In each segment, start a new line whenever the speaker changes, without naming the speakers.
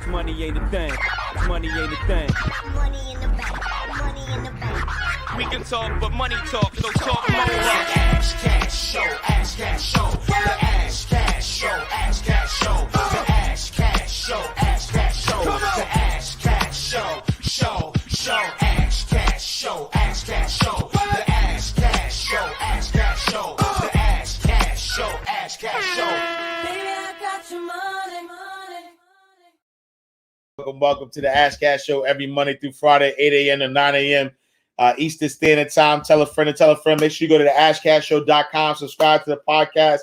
Money ain't a thing. Money ain't a thing.
Money in the bank. Money in the bank.
We can talk, but money talk, so talk more.
Ash Cash Show, Ash Cash Show, the Ash Cash Show, Ash Cash Show, the Ash Cash Show, Ash Cash Show, the Ash Cash Show, Ash Cash Show, Ash Cash Show, the Ash Cash Show, Ash Cash Show, the Ash Cash Show, Ash Cash Show.
Baby, I got your money.
Welcome to the Ash Cash Show every Monday through Friday, 8 a.m. to 9 a.m. Eastern Standard Time. Tell a friend and tell a friend. Make sure you go to the ashcashshow.com, subscribe to the podcast.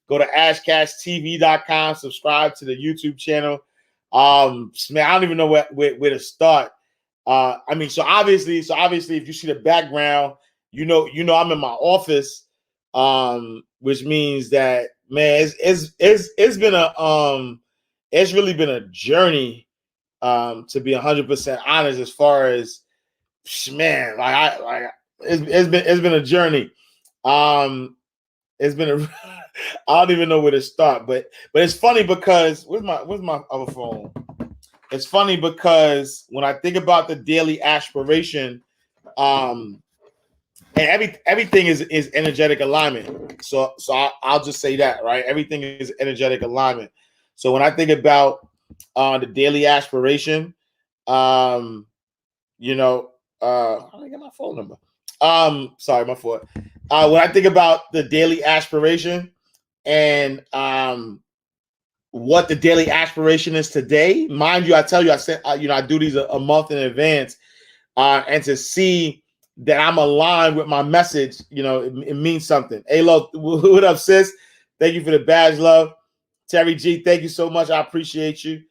Go to ashcashtv.com, subscribe to the YouTube channel. Man, I don't even know where to start. So obviously, if you see the background, you know, I'm in my office, which means that, man, it's been it's really been a journey. To be 100% honest, as far as, man, it's been a journey. It's been I don't even know where to start, but it's funny because where's my other phone? It's funny because when I think about the daily aspiration, and everything is energetic alignment. So I'll just say that, right? Everything is energetic alignment. So when I think about the daily aspiration, how did I get my phone number? Sorry, my fault. When I think about the daily aspiration and what the daily aspiration is today, mind you, I tell you, I do these a month in advance, and to see that I'm aligned with my message, it means something. Hey, look, what up, sis? Thank you for the badge, love. Terry G, thank you so much. I appreciate you.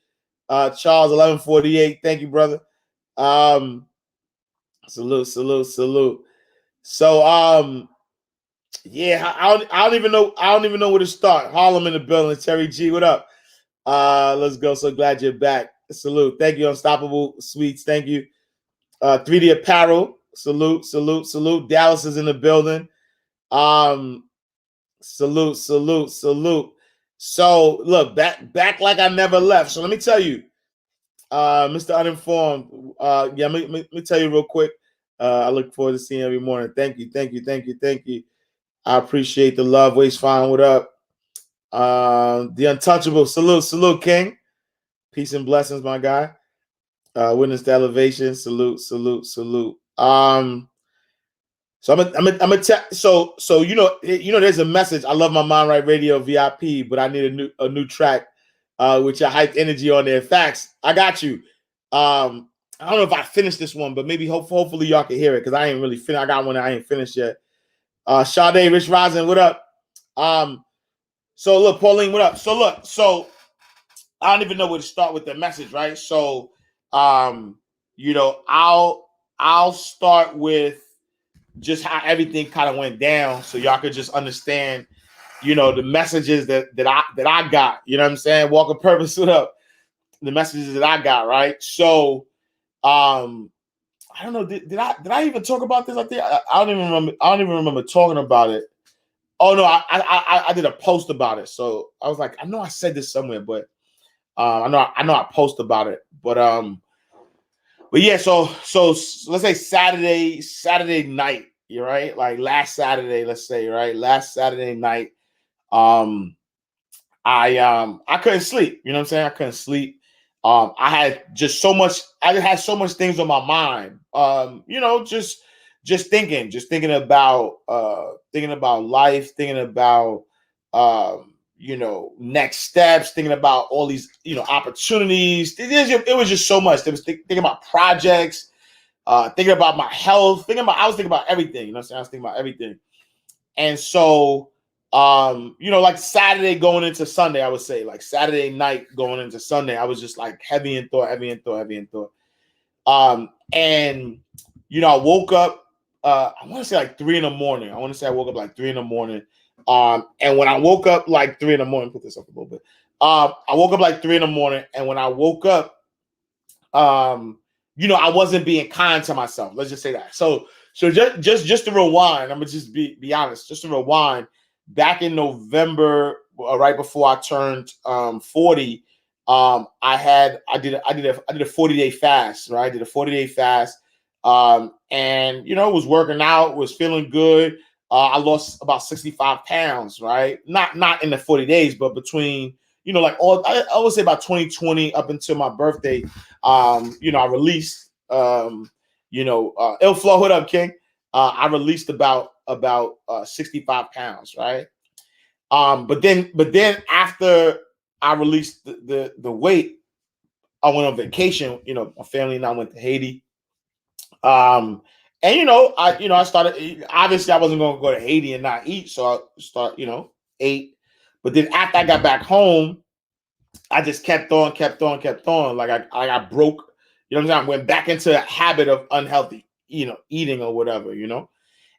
Charles 1148, thank you, brother. Salute. So yeah, I don't even know where to start. Harlem in the building. Terry G, what up? Let's go. So glad you're back. Salute. Thank you, Unstoppable Sweets. Thank you. 3D Apparel. Salute. Dallas is in the building. Salute. So look, back like I never left. So let me tell you, Mr. Uninformed. Let me tell you real quick. I look forward to seeing you every morning. Thank you. I appreciate the love. Waste fine. What up? The Untouchable. Salute, King. Peace and blessings, my guy. Witness to elevation. Salute. So so there's a message. I love my Mind Right Radio VIP, but I need a new track with your hyped energy on there. Facts. I got you. I don't know if I finished this one, but maybe hopefully y'all can hear it because I ain't really finished. I got one that I ain't finished yet. Sade, Rich Rising, what up? So look, Pauline, what up? So I don't even know where to start with the message, right? So I'll start with just how everything kind of went down, so y'all could just understand, the messages that I got. You know what I'm saying? Walk of Purpose, what up? The messages that I got, right? So, I don't know. Did I even talk about this? I think I don't even remember talking about it. Oh no, I did a post about it. So I was like, I know I said this somewhere, but I know I posted about it, but yeah. So let's say Saturday night. You're right. Like last Saturday, let's say, right? Last Saturday night, I couldn't sleep. You know what I'm saying? I couldn't sleep. I had so much things on my mind. Just thinking about life, thinking about next steps, thinking about all these opportunities. It was just so much. There was thinking about projects, thinking about my health, I was thinking about everything. You know what I'm saying? I was thinking about everything. And so like Saturday going into Sunday, I would say, like Saturday night going into Sunday, I was just like heavy in thought. And I woke up, I want to say like 3 a.m. I want to say I woke up like 3 a.m. And when I woke up like 3 a.m, put this up a little bit. I woke up like 3 a.m, and when I woke up, I wasn't being kind to myself. Let's just say that. So just to rewind, I'm gonna just be honest. Just to rewind, back in November, right before I turned 40, I did a 40-day fast, right? I did a 40-day fast. And it was working out, was feeling good. I lost about 65 pounds, right? Not in the 40 days, but between, I would say about 2020 up until my birthday. I released, Ill Flow, what up, King? I released about 65 pounds, right? But then after I released the weight, I went on vacation. My family and I went to Haiti. I started. Obviously, I wasn't going to go to Haiti and not eat, so I ate. But then after I got back home, I just kept on. Like I got broke. You know what I'm saying? I went back into a habit of unhealthy, eating or whatever.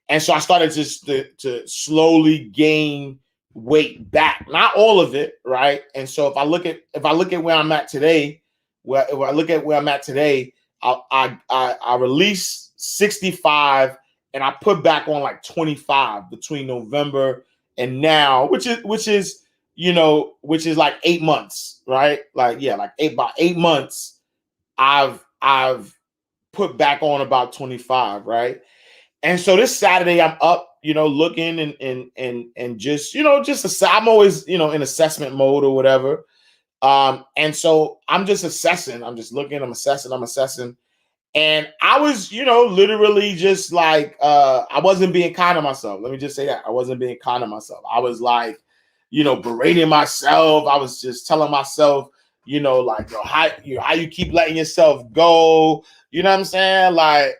And so I started just to slowly gain weight back. Not all of it, right? And so if I look at where I'm at today, I released 65 and I put back on like 25 between November and now, which is like 8 months, right? Like, yeah, like about 8 months, I've put back on about 25, right? And so this Saturday I'm up, looking and just, I'm always, in assessment mode or whatever. And so I'm just assessing. I'm just looking. I'm assessing. And I was, literally just like, I wasn't being kind to myself. Let me just say that. I wasn't being kind to myself. I was like, berating myself. I was just telling myself, like, how you keep letting yourself go. You know what I'm saying? I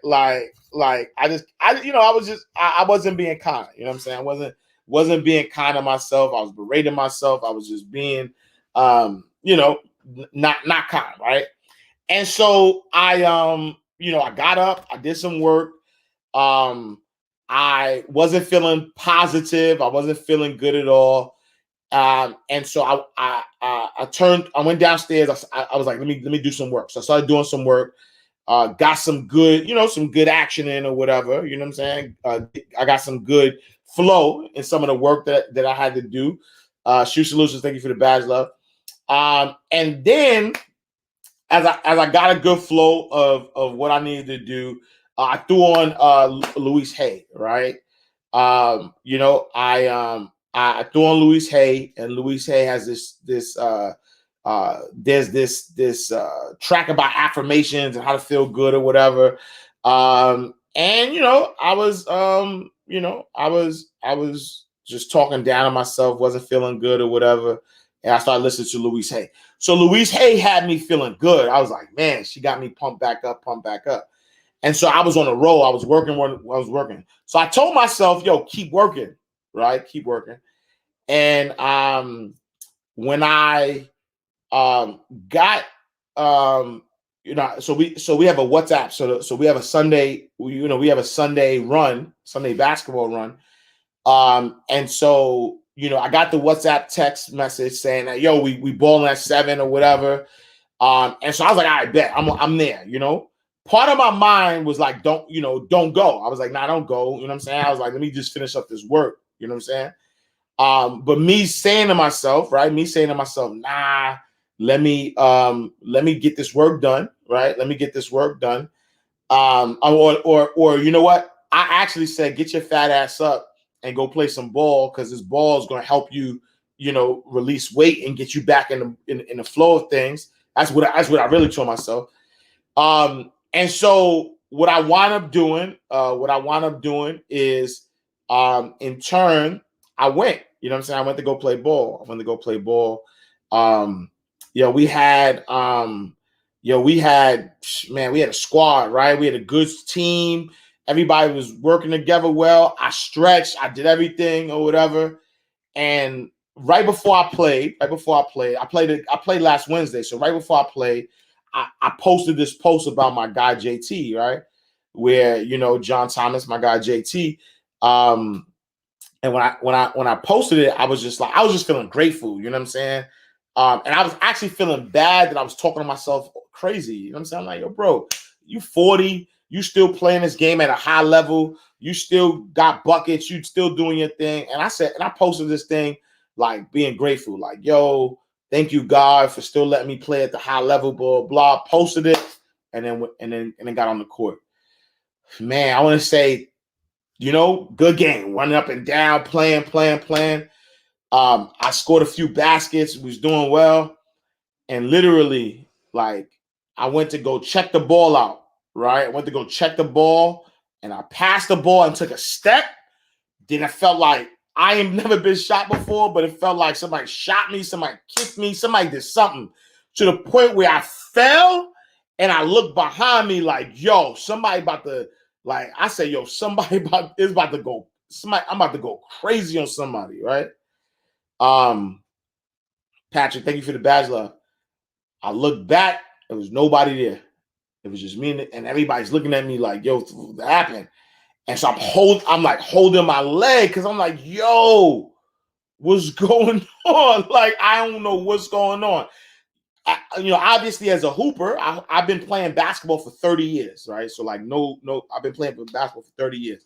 wasn't being kind. You know what I'm saying? I wasn't being kind to myself. I was berating myself. I was just being, not kind, right? And so I got up, I did some work. I wasn't feeling positive. I wasn't feeling good at all. And so I went downstairs. I was like, let me do some work. So I started doing some work. Got some good, some good action in or whatever. You know what I'm saying? I got some good flow in some of the work that I had to do. Shoe Solutions, thank you for the badge, love. And then as I got a good flow of what I needed to do, I threw on Louise Hay, right? I threw on Louise Hay, and Louise Hay has this track about affirmations and how to feel good or whatever. I was just talking down on myself, wasn't feeling good or whatever. And I started listening to Louise Hay. So Louise Hay had me feeling good. I was like, man, she got me pumped back up. And so I was on a roll. I was working. So I told myself, yo, keep working, right? Keep working. And when I got so we have a WhatsApp. So we have a Sunday, we have a Sunday basketball run. And so I got the WhatsApp text message saying that, yo, we balling at 7 or whatever. And so I was like, all right, bet I'm there, Part of my mind was like, don't go. I was like, nah, don't go. You know what I'm saying? I was like, let me just finish up this work. You know what I'm saying? But me saying to myself, nah, let me get this work done, right? Let me get this work done. Or you know what? I actually said, get your fat ass up and go play some ball, because this ball is going to help you, release weight and get you back in the flow of things. That's what I really told myself. And so what I wound up doing is, in turn, I went. You know what I'm saying? I went to go play ball. We had a squad, right? We had a good team. Everybody was working together well. I stretched, I did everything or whatever. And right before I played, I played last Wednesday. So right before I played, I posted this post about my guy JT, right? Where, John Thomas, my guy JT. And when I posted it, I was just feeling grateful, you know what I'm saying? And I was actually feeling bad that I was talking to myself crazy. You know what I'm saying? I'm like, yo, bro, you 40, you still playing this game at a high level. You still got buckets. You still doing your thing. And I posted this thing like being grateful. Like, yo, Thank you, God, for still letting me play at the high level, blah, blah. Posted it and then got on the court. Man, I want to say, good game. Running up and down, playing. I scored a few baskets, was doing well. And literally, like, I went to go check the ball out, right? I went to go check the ball, and I passed the ball and took a step. Then I felt like I ain't never been shot before, but it felt like somebody shot me, somebody kicked me, somebody did something to the point where I fell, and I looked behind me like, yo, somebody about to, like, I said, yo, somebody is about to go, I'm about to go crazy on somebody, right? Patrick, thank you for the badge, love. I looked back, there was nobody there. It was just me and everybody's looking at me like, yo, what happened? And so I'm like holding my leg because I'm like, yo, what's going on? Like, I don't know what's going on. Obviously as a hooper, I've been playing basketball for 30 years, right? So like, no, I've been playing basketball for 30 years.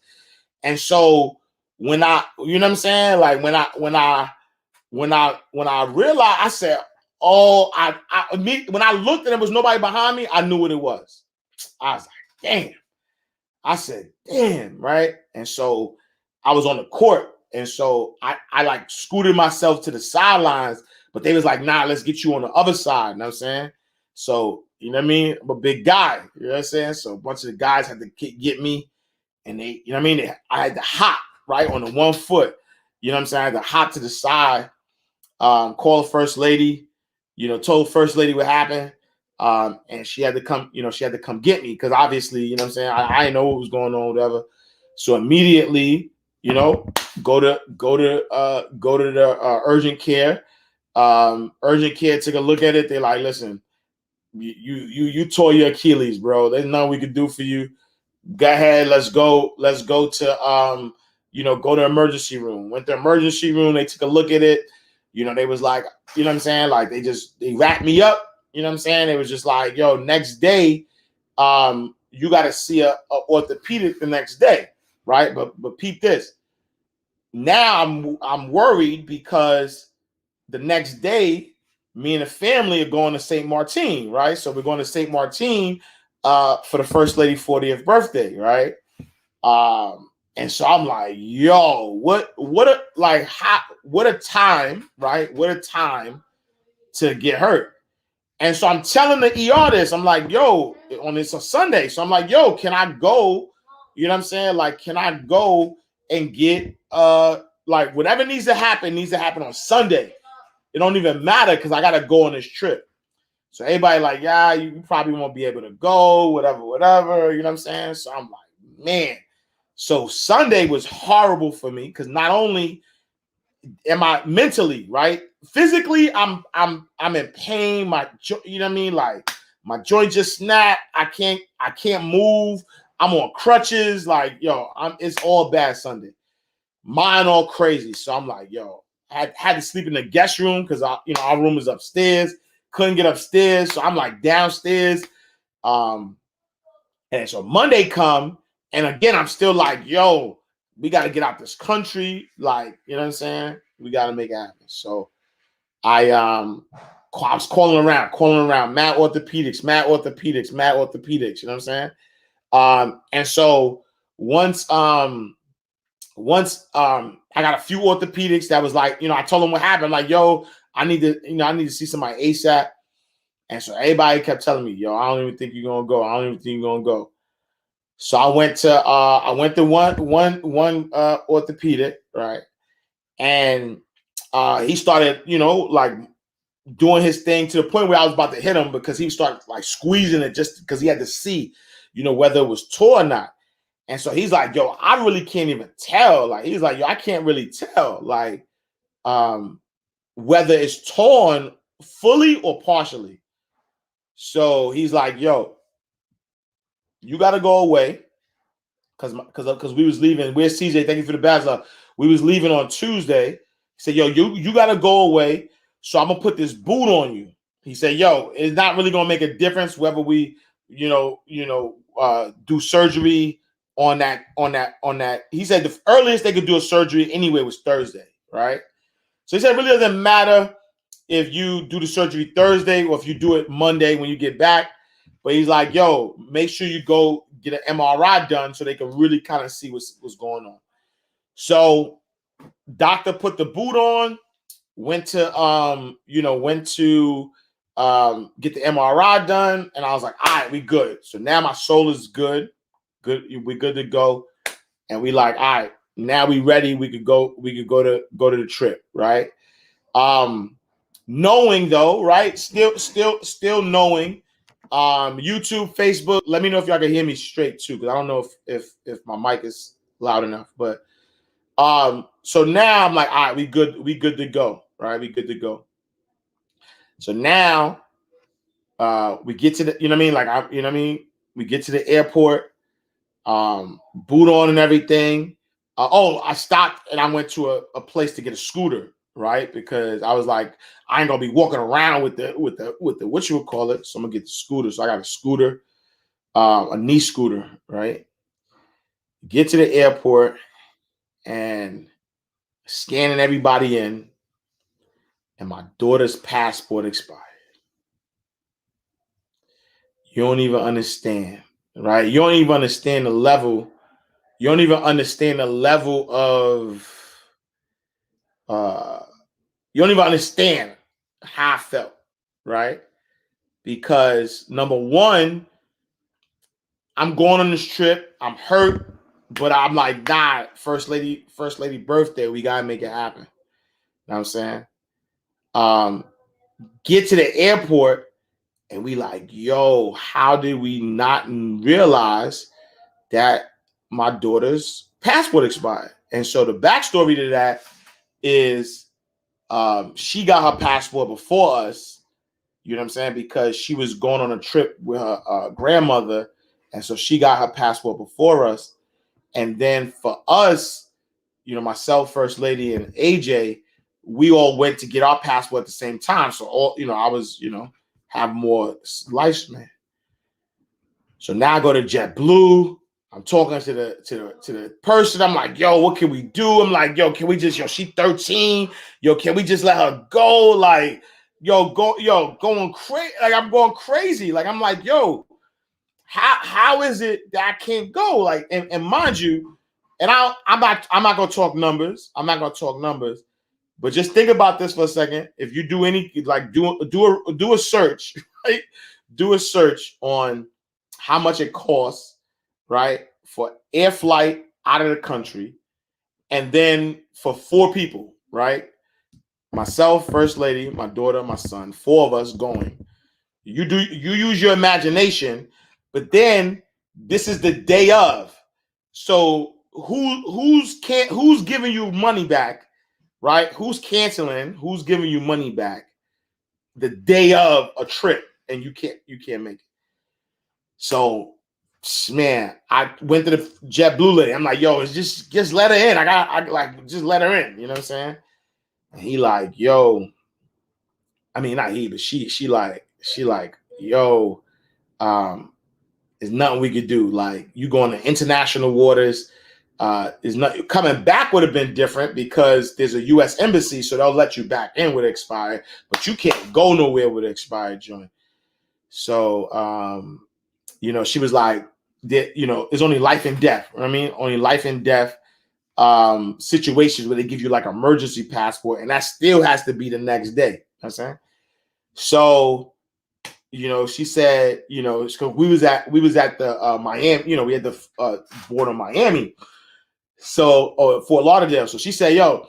And so when I, you know what I'm saying? Like when I realized, I said, oh, when I looked and there was nobody behind me, I knew what it was. I was like, damn. I said, damn, right? And so I was on the court. And so I like scooted myself to the sidelines, but they was like, nah, let's get you on the other side. You know what I'm saying? So, you know what I mean? I'm a big guy. You know what I'm saying? So a bunch of the guys had to get me. And they, you know what I mean? I had to hop, right, on the 1 foot. You know what I'm saying? I had to hop to the side, call the first lady, told first lady what happened. And she had to come, get me because obviously, you know what I'm saying? I didn't know what was going on, whatever. So immediately, go to the urgent care. Urgent care took a look at it. They're like, listen, you tore your Achilles, bro. There's nothing we could do for you. Go ahead, let's go to go to emergency room. Went to emergency room, they took a look at it. They was like, you know what I'm saying? Like they wrapped me up. You know what I'm saying? It was just like, yo, next day, you got to see a orthopedic the next day, right? But peep this. Now I'm worried because the next day, me and the family are going to St. Martin, right? So we're going to St. Martin for the first lady 40th birthday, right? And so I'm like, yo, what a time, right? What a time to get hurt. And so I'm telling the ER this. I'm like, yo, it's a Sunday. So I'm like, yo, can I go? You know what I'm saying? Like, can I go and get like whatever needs to happen on Sunday. It don't even matter because I gotta go on this trip. So everybody like, yeah, you probably won't be able to go, whatever. You know what I'm saying? So I'm like, man. So Sunday was horrible for me because not only am I mentally, right? Physically, I'm in pain. You know what I mean? Like my joint just snapped. I can't move. I'm on crutches. Like, yo, it's all bad Sunday. Mine all crazy. So I'm like, yo, I had to sleep in the guest room because our room is upstairs. Couldn't get upstairs. So I'm like downstairs. And so Monday come, and again, I'm still like, yo, we got to get out this country. Like, you know what I'm saying? We got to make it happen. So I was calling around, Matt Orthopedics. You know what I'm saying? And so once I got a few orthopedics that was like, I told them what happened. Like, yo, I need to see somebody ASAP. And so everybody kept telling me, yo, I don't even think you're gonna go. So I went to one orthopedic, right? And he started, like doing his thing to the point where I was about to hit him because he started like squeezing it just because he had to see, whether it was tore or not. And so he's like, yo, I really can't even tell. Like, he's like, yo, I can't really tell, like, whether it's torn fully or partially. So he's like, yo, you got to go away because we was leaving. Where's CJ? Thank you for the badge. We was leaving on Tuesday. He said, yo, you got to go away. So I'm going to put this boot on you. He said, yo, it's not really going to make a difference whether we, do surgery on that. He said the earliest they could do a surgery anyway was Thursday, right? So he said it really doesn't matter, if you do the surgery Thursday or if you do it Monday when you get back. But he's like, yo, make sure you go get an MRI done so they can really kind of see what's going on. So doctor put the boot on, went to get the MRI done, and I was like, all right, we good. So now my shoulder's good, we're good to go, and we like, all right, now we ready. We could go to the trip, right? Knowing though, right? Still knowing. YouTube, Facebook. Let me know if y'all can hear me straight too, because I don't know if my mic is loud enough. But so now I'm like, all right, we good to go, right? We good to go. So now we get to the, you know what I mean? Like we get to the airport, boot on and everything. I stopped and I went to a place to get a scooter, right? Because I was like, I ain't gonna be walking around with the what you would call it. So I'm gonna get the scooter. So I got a scooter, a knee scooter, right? Get to the airport and scanning everybody in, and my daughter's passport expired. You don't even understand, right? You don't even understand the level. You don't even understand the level of you don't even understand how I felt, right? Because number one, I'm going on this trip. I'm hurt, but I'm like, nah, first lady birthday, we gotta make it happen. You know what I'm saying? Get to the airport and we like, yo, how did we not realize that my daughter's passport expired? And so the backstory to that is she got her passport before us, you know what I'm saying? Because she was going on a trip with her grandmother. And so she got her passport before us. And then for us, you know, myself, First Lady, and AJ, we all went to get our passport at the same time. So all, you know, I was, you know, have more lifespan. So now I go to JetBlue. I'm talking to the person. I'm like, yo, what can we do? I'm like, yo, can we just, she 13. Yo, can we just let her go? Like, going crazy. Like, I'm going crazy. Like, I'm like, yo, how is it that I can't go? Like, and mind you, and I'm not gonna talk numbers. I'm not gonna talk numbers, but just think about this for a second. If you do any, like, do a search, right? Do a search on how much it costs, right, for air flight out of the country, and then for 4 people, right? Myself, First Lady, my daughter, my son, 4 of us going. You use your imagination, but then this is the day of. So who's giving you money back, right? Who's canceling? Who's giving you money back the day of a trip, and you can't make it? So, man, I went to the JetBlue lady. I'm like, yo, it's just let her in. I like, just let her in. You know what I'm saying? And he like, yo, I mean, not he, but she like, yo, there's nothing we could do. Like, you going to international waters. Is not coming back would have been different because there's a U.S. embassy, so they'll let you back in with expired, but you can't go nowhere with expired joint. So, you know, she was like, you know, it's only life and death. You know what I mean, only life and death situations where they give you like emergency passport, and that still has to be the next day. You know what I'm saying? So, you know, she said, you know, because we was at the Miami, you know, we had the board of Miami, so Fort Lauderdale. So she said, yo,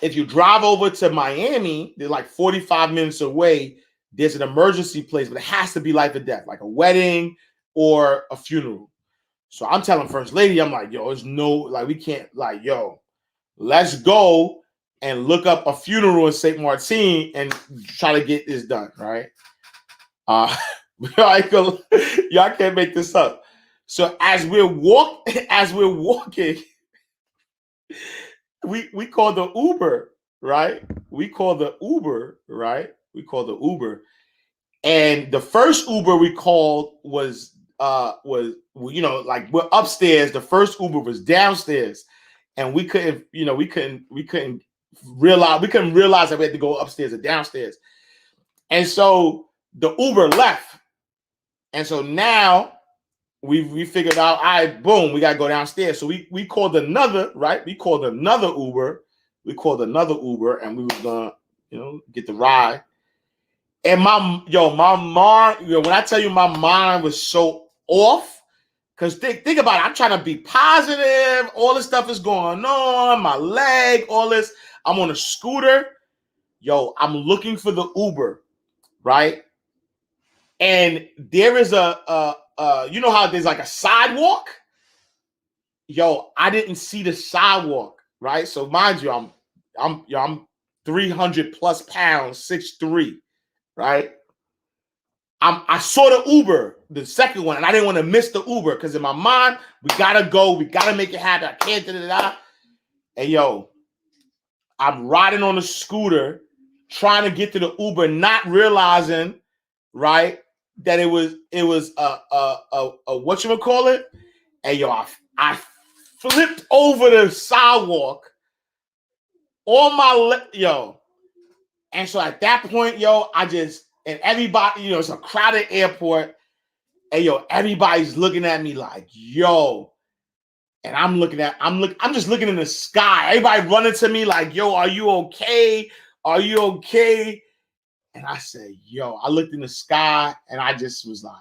if you drive over to Miami, they're like 45 minutes away. There's an emergency place, but it has to be life or death, like a wedding or a funeral. So I'm telling First Lady, I'm like, yo, there's no, like, we can't, like, yo, let's go and look up a funeral in St. Martin and try to get this done, right? Y'all can't make this up. So as we're walking, we call the Uber, right? We call the Uber. And the first Uber we called was you know, like, we're upstairs. The first Uber was downstairs, and we couldn't realize that we had to go upstairs or downstairs. And so the Uber left. And so now we figured out, all right, boom, we gotta go downstairs. So we called another, right? We called another Uber. And we was gonna, get the ride. And my mind, when I tell you my mind was so off, because think about it, I'm trying to be positive, all this stuff is going on, my leg, all this. I'm on a scooter. I'm looking for the Uber, right? And there is you know how there's like a sidewalk? I didn't see the sidewalk, right? So mind you, I'm 300 plus pounds, 6'3", right? I saw the Uber, the second one, and I didn't want to miss the Uber because in my mind, we gotta go, we gotta make it happen. I can't da-da-da. And I'm riding on a scooter, trying to get to the Uber, not realizing, right, that it was a whatchamacallit. And I flipped over the sidewalk on my and so at that point, and everybody, it's a crowded airport, and everybody's looking at me like, and I'm just looking in the sky. Everybody running to me like, are you okay? Are you okay? And I said, I looked in the sky and I just was like,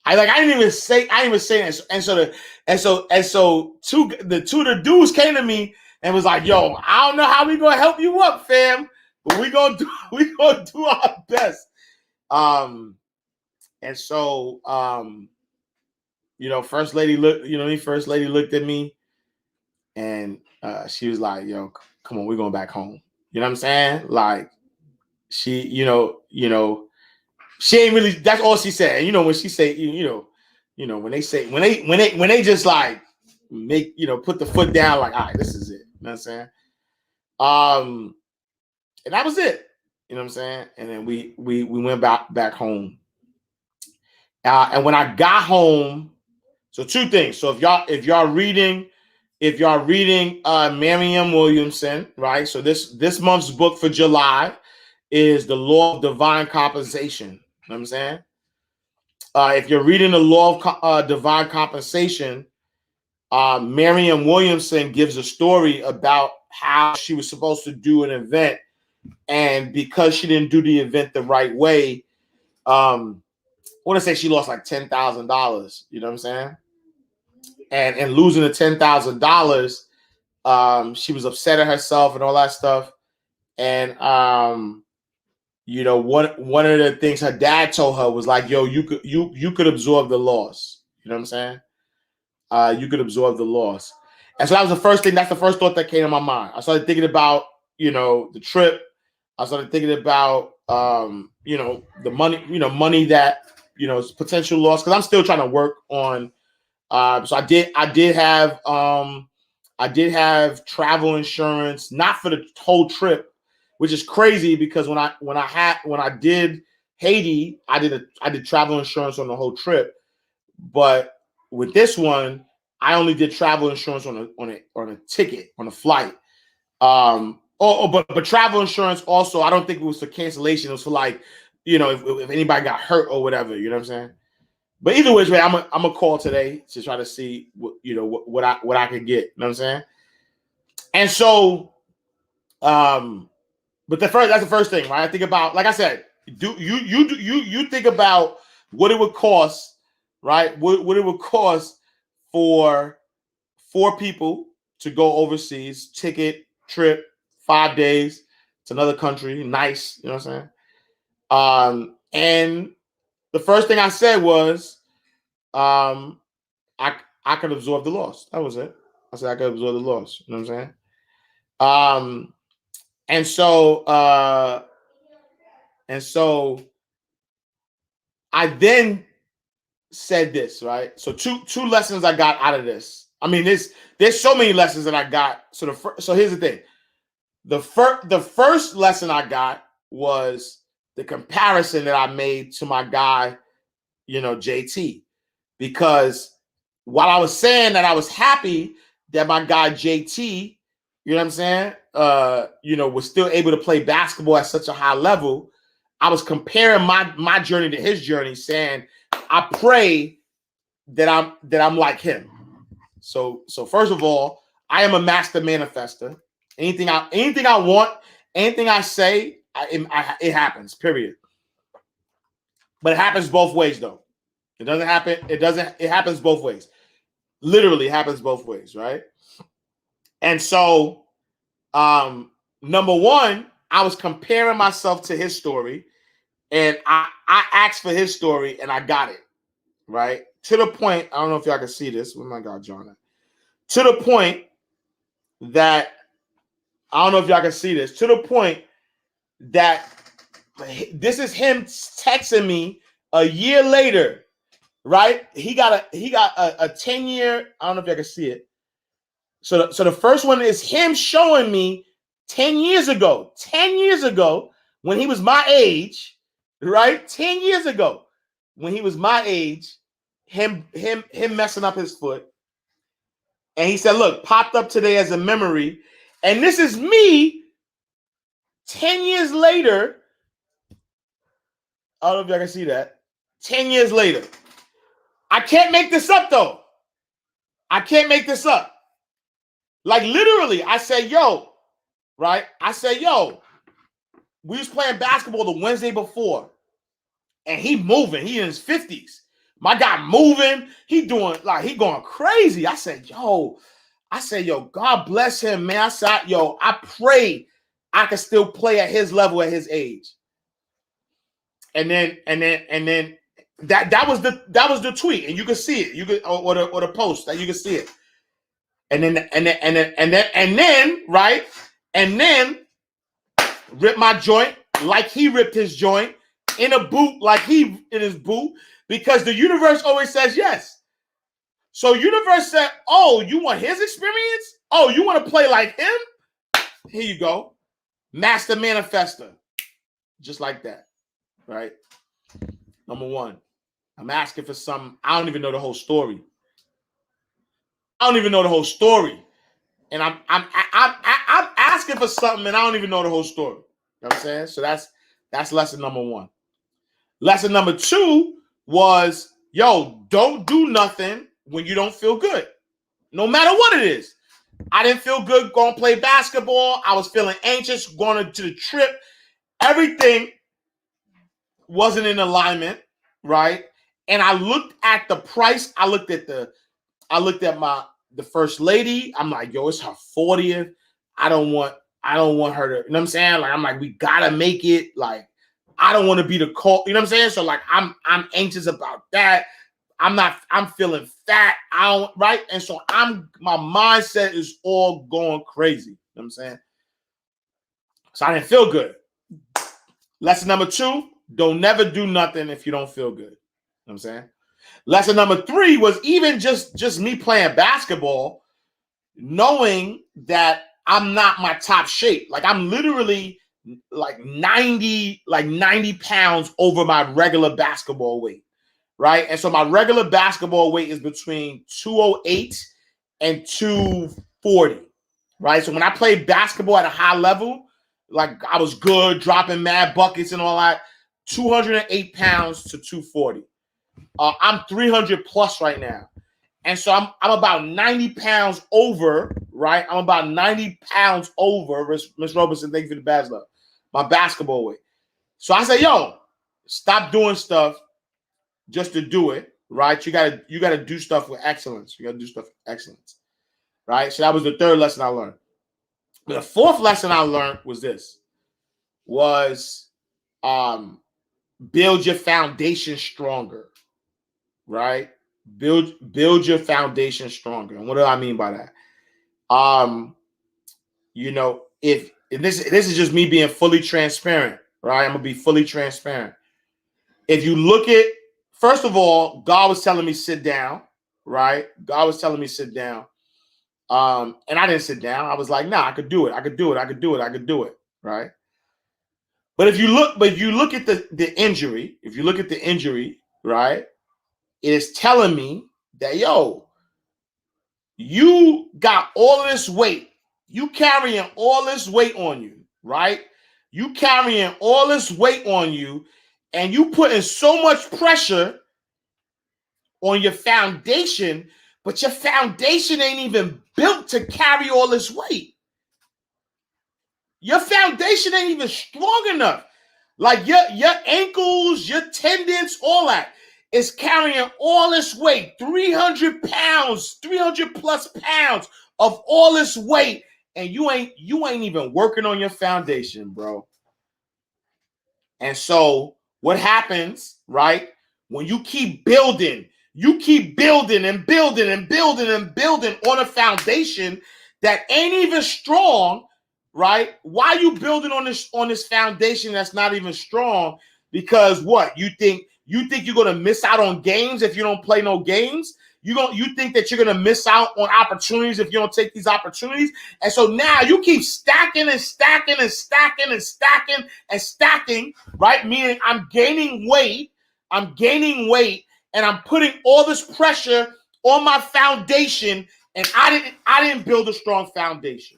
I didn't even say that. And so the two dudes came to me and was like, I don't know how we gonna help you up, fam, but we gonna do our best. And so First Lady looked at me and she was like, come on, we're going back home. You know what I'm saying? Like she, she ain't really, that's all she said. And when she say, when they just like make, put the foot down, like, all right, this is it. You know what I'm saying? And that was it. You know what I'm saying? And then we went back home. And when I got home, so two things. So if y'all reading Marianne Williamson, right? So this month's book for July is The Law of Divine Compensation. You know what I'm saying? If you're reading The Law of Divine Compensation, Marianne Williamson gives a story about how she was supposed to do an event, and because she didn't do the event the right way, I want to say she lost like $10,000. You know what I'm saying? And losing the $10,000, she was upset at herself and all that stuff. And one of the things her dad told her was like, you could absorb the loss. You know what I'm saying? You could absorb the loss. And so that was the first thing. That's the first thought that came to my mind. I started thinking about, the trip. I started thinking about, the money that, potential loss. Cause I'm still trying to work on, so I did have travel insurance, not for the whole trip, which is crazy because when I did Haiti, I did travel insurance on the whole trip. But with this one, I only did travel insurance on a ticket, on a flight. But travel insurance also, I don't think it was for cancellation. It was for like, if anybody got hurt or whatever, you know what I'm saying? But either way, I'm a call today to try to see what I could get. You know what I'm saying? And so, but that's the first thing, right? I think about, like I said, you think about what it would cost, right? What it would cost for 4 people to go overseas, ticket, trip, 5 days to another country, nice, you know what I'm saying? And the first thing I said was, I could absorb the loss. That was it. I said I could absorb the loss. You know what I'm saying? And so I then said this, right? So two lessons I got out of this. I mean, there's so many lessons that I got. So here's the thing. The first lesson I got was the comparison that I made to my guy, JT, because while I was saying that I was happy that my guy JT you know what I'm saying, was still able to play basketball at such a high level, I was comparing my journey to his journey, saying, I pray that I'm like him. So first of all, I am a master manifester. Anything I want, anything I say, it happens. Period. But it happens both ways, though. It doesn't happen. It happens both ways. Literally happens both ways, right? And so, number one, I was comparing myself to his story, and I asked for his story, and I got it, right? To the point, I don't know if y'all can see this. Oh my God, John. To the point that, I don't know if y'all can see this, to the point that this is him texting me a year later, right? He got a 10-year, I don't know if y'all can see it. So the first one is him showing me 10 years ago when he was my age, right? 10 years ago when he was my age, him messing up his foot. And he said, look, popped up today as a memory. And this is me 10 years later. I don't know if y'all can see that. 10 years later. I can't make this up, though. I can't make this up. Like, literally, I said, yo, right? I said, yo, we was playing basketball the Wednesday before. And he moving. He in his 50s. My guy moving. He going crazy. I said, yo, God bless him, man. I said, yo, I pray I can still play at his level at his age. And then that was the tweet, and you can see it. You could or the post that you can see it. And then right, and then rip my joint like he ripped his joint in a boot like he in his boot, because the universe always says yes. So universe said, oh, you want his experience? Oh, you want to play like him? Here you go. Master manifester. Just like that. Right? Number one, I'm asking for something. I don't even know the whole story. And I'm asking for something, and I don't even know the whole story. You know what I'm saying? So that's lesson number one. Lesson number two was, yo, don't do nothing when you don't feel good. No matter what it is. I didn't feel good going to play basketball. I was feeling anxious going to the trip. Everything wasn't in alignment, right? And I looked at the price. I looked at the first lady. I'm like, yo, it's her 40th. I don't want her to, you know what I'm saying? Like, I'm like, we gotta make it. Like, I don't want to be the call, you know what I'm saying? So like, I'm anxious about that. I'm feeling fat. Right? And so my mindset is all going crazy. You know what I'm saying? So I didn't feel good. Lesson number two, don't never do nothing if you don't feel good. You know what I'm saying? Lesson number three was even just me playing basketball, knowing that I'm not my top shape. Like, I'm literally like 90 pounds over my regular basketball weight, right? And so my regular basketball weight is between 208 and 240, right? So when I played basketball at a high level, like I was good, dropping mad buckets and all that, 208 pounds to 240. I'm 300 plus right now. And so I'm about 90 pounds over, right? I'm about 90 pounds over, Miss Robertson, thank you for the badge love, my basketball weight. So I said, yo, stop doing stuff just to do it, right? You gotta do stuff with excellence. You gotta do stuff with excellence, right? So that was the third lesson I learned. But the fourth lesson I learned was this, build your foundation stronger, right? Build your foundation stronger. And what do I mean by that? If this is just me being fully transparent, right? I'm gonna be fully transparent. If you look at, first of all, God was telling me sit down, right? God was telling me sit down. And I didn't sit down. I was like, nah, I could do it, right? But if you look at the injury, right? It is telling me that, yo, you got all of this weight. You carrying all this weight on you, right? You carrying all this weight on you, and you putting so much pressure on your foundation, but your foundation ain't even built to carry all this weight. Your foundation ain't even strong enough. Like your ankles, your tendons, all that is carrying all this weight, 300 pounds, 300 plus pounds of all this weight, and you ain't even working on your foundation, bro. And so what happens, right? When you keep building and building and building and building on a foundation that ain't even strong, right? Why are you building on this foundation that's not even strong? Because what? You think you're gonna miss out on games if you don't play no games? You think that you're gonna miss out on opportunities if you don't take these opportunities? And so now you keep stacking and stacking and stacking and stacking and stacking, right? Meaning I'm gaining weight, and I'm putting all this pressure on my foundation, and I didn't build a strong foundation.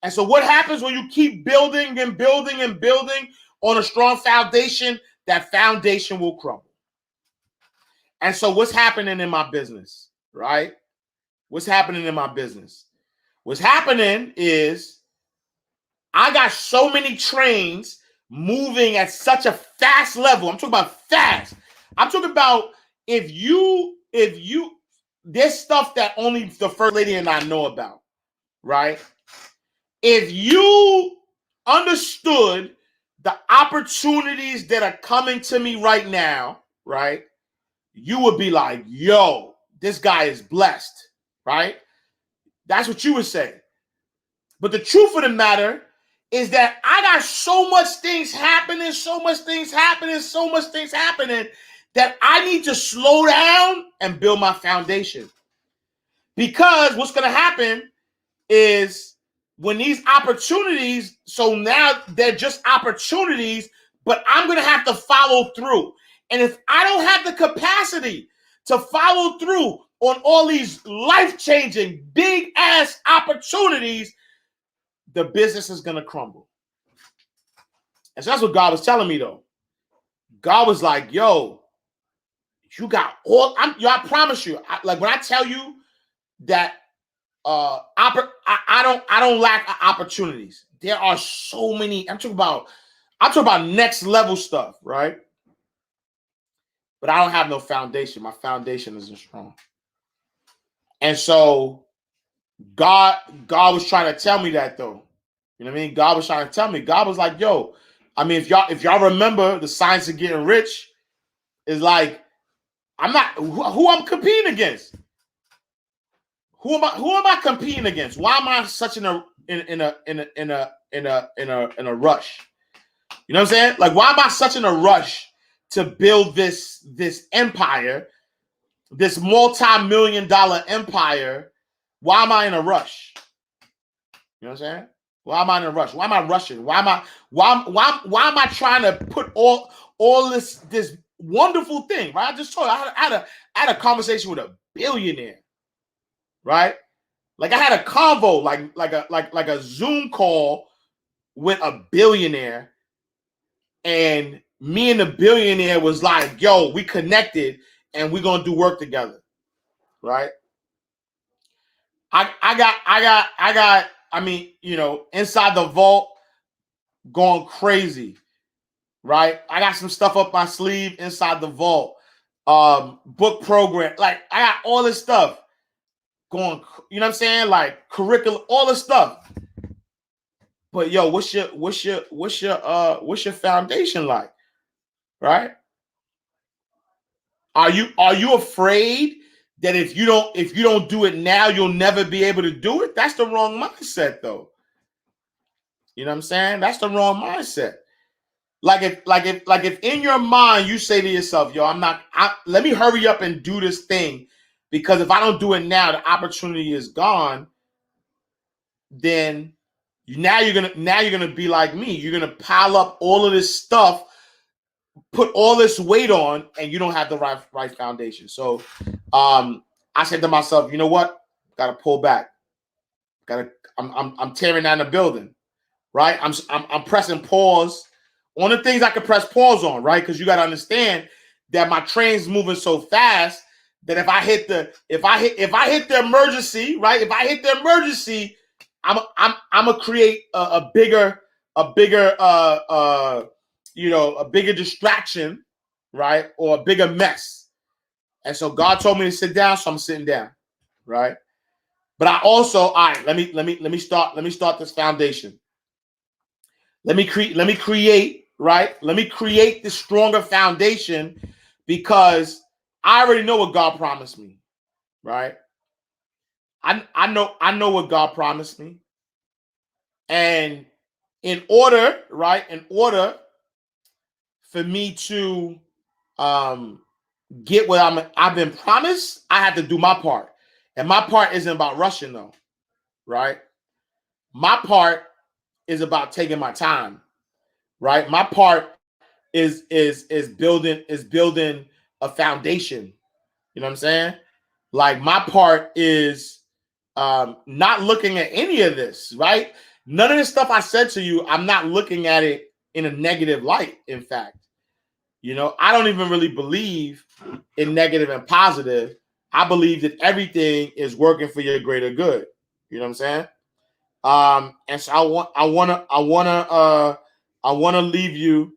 And so what happens when you keep building and building and building on a strong foundation? That foundation will crumble. And so what's happening in my business, right? What's happening in my business? What's happening is I got so many trains moving at such a fast level. I'm talking about fast. I'm talking about if you there's stuff that only the first lady and I know about, right? If you understood the opportunities that are coming to me right now, right? You would be like, yo, this guy is blessed, right? That's what you would say. But the truth of the matter is that I got so much things happening, that I need to slow down and build my foundation. Because what's going to happen is when these opportunities, so now they're just opportunities, but I'm going to have to follow through. And if I don't have the capacity to follow through on all these life-changing, big-ass opportunities, the business is going to crumble. And so that's what God was telling me, though. God was like, yo, you got all, I promise you, like when I tell you that I don't lack opportunities. There are so many. I'm talking about next level stuff, right? But I don't have no foundation. My foundation isn't strong. And so God was trying to tell me that, though. You know what I mean? God was trying to tell me. God was like, yo, I mean, if y'all remember the Science of Getting Rich, is like, I'm not who I'm competing against. Who am I competing against? Why am I such in a rush? You know what I'm saying? Like, why am I such in a rush to build this empire, this multi-million-dollar empire? Why am I in a rush? You know what I'm saying? Why am I in a rush? Why am I rushing? Why am I trying to put all this wonderful thing? Right? I just told you I had a conversation with a billionaire. Right? Like I had a convo, like a Zoom call with a billionaire, and me and the billionaire was like, yo, we connected and we're gonna do work together. Right? I mean, you know, inside the vault going crazy. Right? I got some stuff up my sleeve inside the vault. Book program, like I got all this stuff going, you know what I'm saying? Like curriculum, all this stuff. But yo, what's your foundation like? Right? Are you afraid that if you don't do it now, you'll never be able to do it? That's the wrong mindset, though. You know what I'm saying? That's the wrong mindset. Like if in your mind you say to yourself, yo, let me hurry up and do this thing, because if I don't do it now, the opportunity is gone. Then now you're gonna be like me. You're gonna pile up all of this stuff, put all this weight on, and you don't have the right foundation. So I said to myself, you know what? Gotta pull back. I'm tearing down the building, right? I'm pressing pause on the things I can press pause on, right? Because you got to understand that my train's moving so fast that if I hit the emergency, right? If I hit the emergency, I'm gonna create a bigger distraction, right? Or a bigger mess. And so God told me to sit down, so I'm sitting down, right? But I also, all right, let me start this foundation. Let me create, right? Let me create this stronger foundation because I already know what God promised me, right? I know what God promised me. And in order for me to get what I've been promised, I have to do my part. And my part isn't about rushing though, right? My part is about taking my time, right? My part is building a foundation. You know what I'm saying? Like my part is not looking at any of this, right? None of the stuff I said to you, I'm not looking at it in a negative light. In fact, you know, I don't even really believe in negative and positive. I believe that everything is working for your greater good. You know what I'm saying? And so I want to leave you,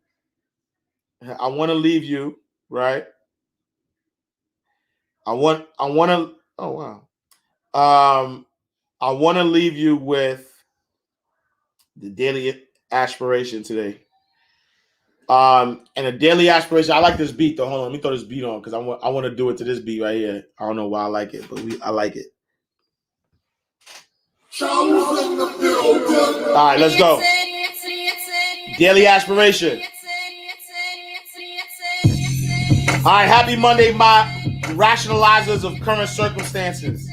right? I want to leave you with the daily aspiration today. And a daily aspiration. I like this beat though. Hold on, let me throw this beat on because I want to do it to this beat right here. I don't know why I like it, but I like it. All right, let's go. Daily aspiration. All right, happy Monday, my rationalizers of current circumstances.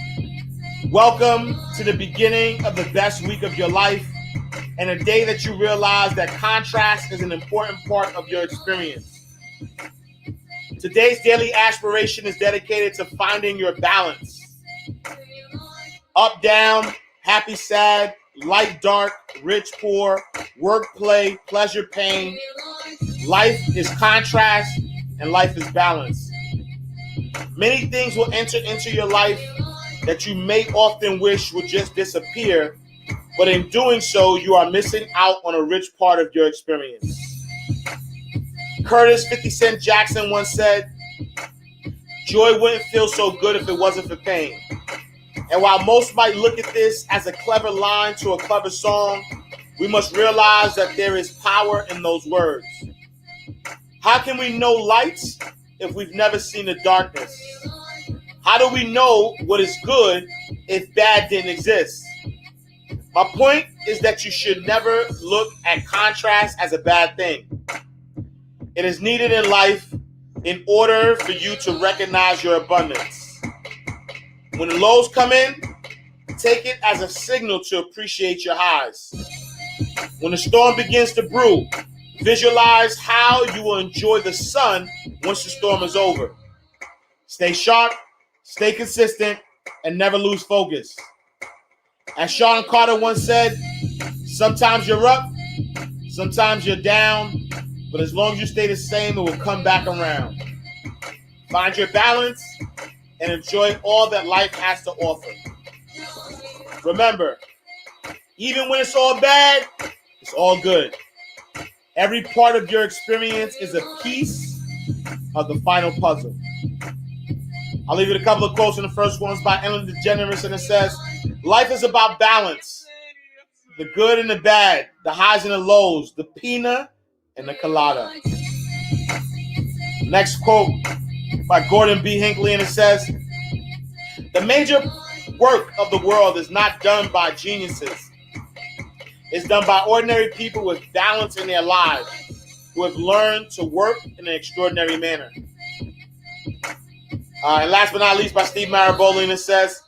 Welcome to the beginning of the best week of your life and a day that you realize that contrast is an important part of your experience. Today's daily aspiration is dedicated to finding your balance. Up, down, happy, sad, light, dark, rich, poor, work, play, pleasure, pain. Life is contrast and life is balance. Many things will enter into your life that you may often wish would just disappear, but in doing so, you are missing out on a rich part of your experience. Curtis 50 Cent Jackson once said, "Joy wouldn't feel so good if it wasn't for pain." And while most might look at this as a clever line to a clever song, we must realize that there is power in those words. How can we know light if we've never seen the darkness? How do we know what is good if bad didn't exist? My point is that you should never look at contrast as a bad thing. It is needed in life in order for you to recognize your abundance. When the lows come in, take it as a signal to appreciate your highs. When the storm begins to brew, visualize how you will enjoy the sun once the storm is over. Stay sharp, stay consistent, and never lose focus. As Sean Carter once said, sometimes you're up, sometimes you're down, but as long as you stay the same, it will come back around. Find your balance and enjoy all that life has to offer. Remember, even when it's all bad, it's all good. Every part of your experience is a piece of the final puzzle. I'll leave you a couple of quotes, and the first one's by Ellen DeGeneres, and it says, "Life is about balance. The good and the bad, the highs and the lows, the pina and the colada." Next quote by Gordon B. Hinckley, and it says, "The major work of the world is not done by geniuses. It's done by ordinary people with balance in their lives, who have learned to work in an extraordinary manner." And last but not least, by Steve Maraboli, and it says,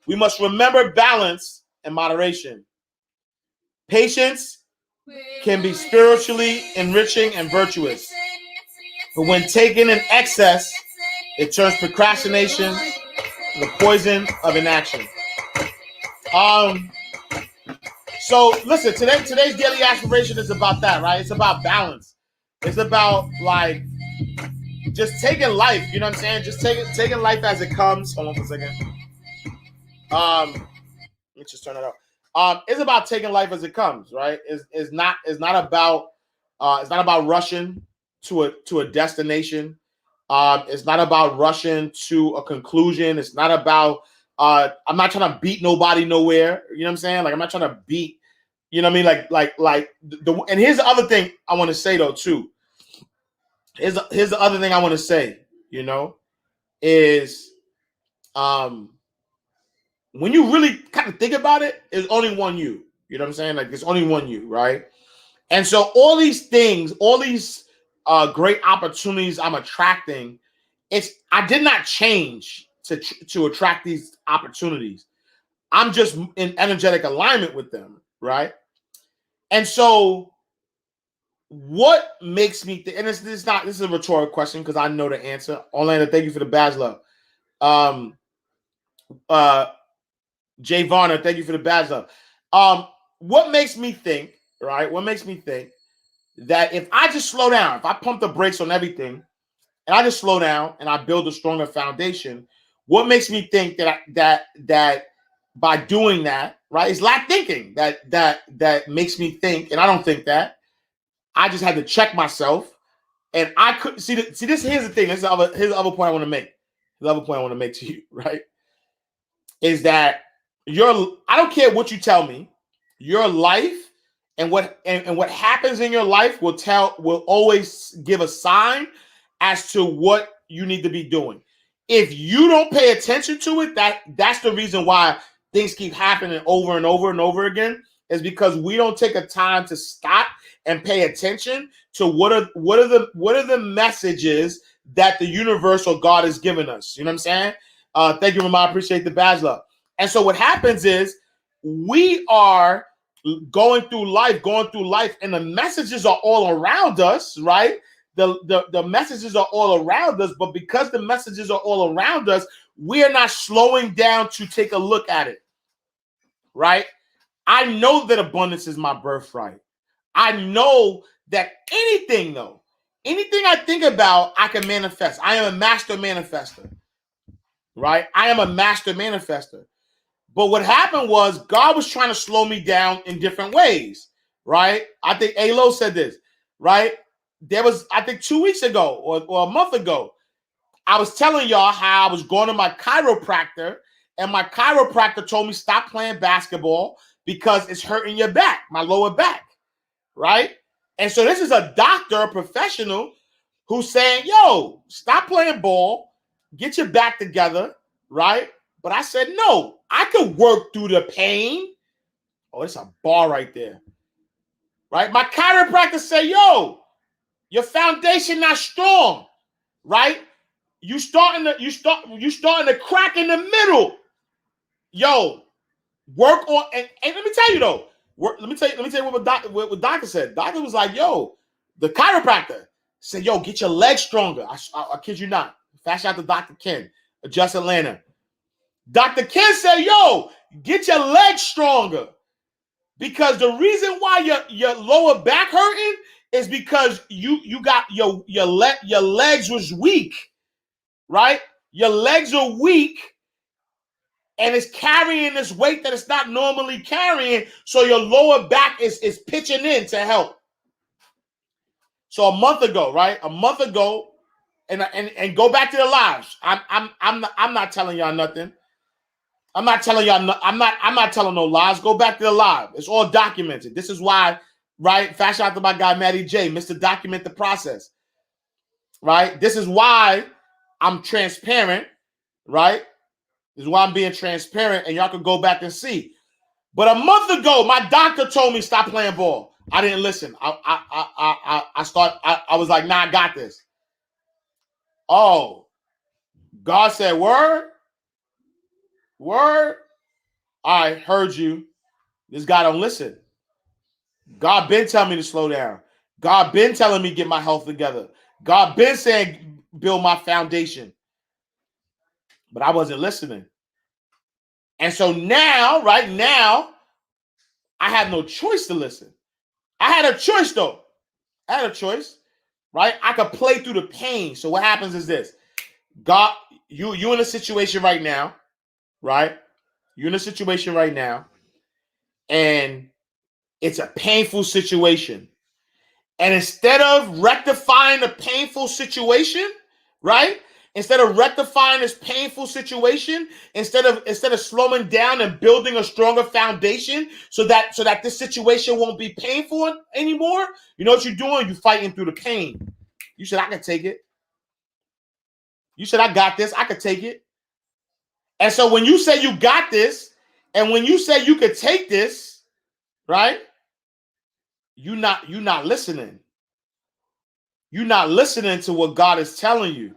"We must remember balance and moderation. Patience can be spiritually enriching and virtuous, but when taken in excess, it turns procrastination the poison of inaction." So listen, today's daily aspiration is about that, right? It's about balance. It's about like just taking life. You know what I'm saying? Just taking life as it comes. Hold on for a second. Let's just turn it off. It's about taking life as it comes, right? It's not about rushing to a destination. It's not about rushing to a conclusion. It's not about I'm not trying to beat nobody nowhere. You know what I'm saying? Like I'm not trying to beat, you know what I mean? Like and here's the other thing I want to say though too. Here's the other thing I want to say, you know, is when you really kind of think about it, there's only one you. You know what I'm saying? Like there's only one you, right? And so all these things, all these great opportunities I'm attracting, I did not change to attract these opportunities. I'm just in energetic alignment with them, right? And so what makes me think, and this is a rhetorical question because I know the answer. Orlando, thank you for the badge love. Jay Varner, thank you for the badge love. What makes me think, right? What makes me think that if I just slow down, if I pump the brakes on everything, and I just slow down and I build a stronger foundation, what makes me think that by doing that, right? It's lack thinking that makes me think, and I don't think that. I just had to check myself, and I couldn't see this. Here's the thing. Here's the other point I want to make. The other point I want to make to you, right, is that I don't care what you tell me, your life and what happens in your life will always give a sign as to what you need to be doing. If you don't pay attention to it, that's the reason why things keep happening over and over and over again, is because we don't take a time to stop and pay attention to what are the messages that the universe or God has given us. You know what I'm saying? Thank you, Ramon. I appreciate the badge love. And so what happens is we are going through life, and the messages are all around us, right? The messages are all around us, but because the messages are all around us, we are not slowing down to take a look at it, right? I know that abundance is my birthright. I know that anything I think about, I can manifest. I am a master manifester, right? I am a master manifester. But what happened was God was trying to slow me down in different ways, right? I think Alo said this, right? There was, I think 2 weeks ago or a month ago, I was telling y'all how I was going to my chiropractor, and my chiropractor told me stop playing basketball because it's hurting your back, my lower back, right? And so this is a doctor, a professional, who's saying, yo, stop playing ball, get your back together, right? But I said, no, I could work through the pain. Oh, it's a bar right there, right? My chiropractor said, yo, your foundation not strong, right? You starting to crack in the middle. Yo, work on, and let me tell you though, let me tell you what doctor said. Doctor was like, yo, the chiropractor said, yo, get your legs stronger. I kid you not. Fast out to Dr. Ken, Just Atlanta. Dr. Ken said, yo, get your legs stronger. Because the reason why your lower back hurting is because you got your legs was weak, right? Your legs are weak, and it's carrying this weight that it's not normally carrying, so your lower back is pitching in to help. So a month ago, right? And go back to the lives. I'm not telling y'all nothing. I'm not telling y'all. I'm not telling no lies. Go back to the live. It's all documented. This is why, right? Fast shout out to my guy Matty J, Mr. Document the Process. Right? This is why I'm transparent, right? This is why I'm being transparent, and y'all can go back and see. But a month ago, my doctor told me stop playing ball. I didn't listen. I was like, nah, I got this. Oh, God said, word. I heard you. This guy don't listen. God been telling me to slow down. God been telling me get my health together. God been saying build my foundation. But I wasn't listening. And so now, right now, I had no choice to listen. I had a choice though. I had a choice, right? I could play through the pain. So what happens is this. God, you in a situation right now, right? You're in a situation right now, and it's a painful situation. And instead of rectifying the painful situation, right? Instead of rectifying this painful situation, instead of slowing down and building a stronger foundation so that this situation won't be painful anymore, you know what you're doing? You're fighting through the pain. You said, I can take it. You said, I got this. I could take it. And so when you say you got this, and when you say you could take this, right? You're not listening. You're not listening to what God is telling you.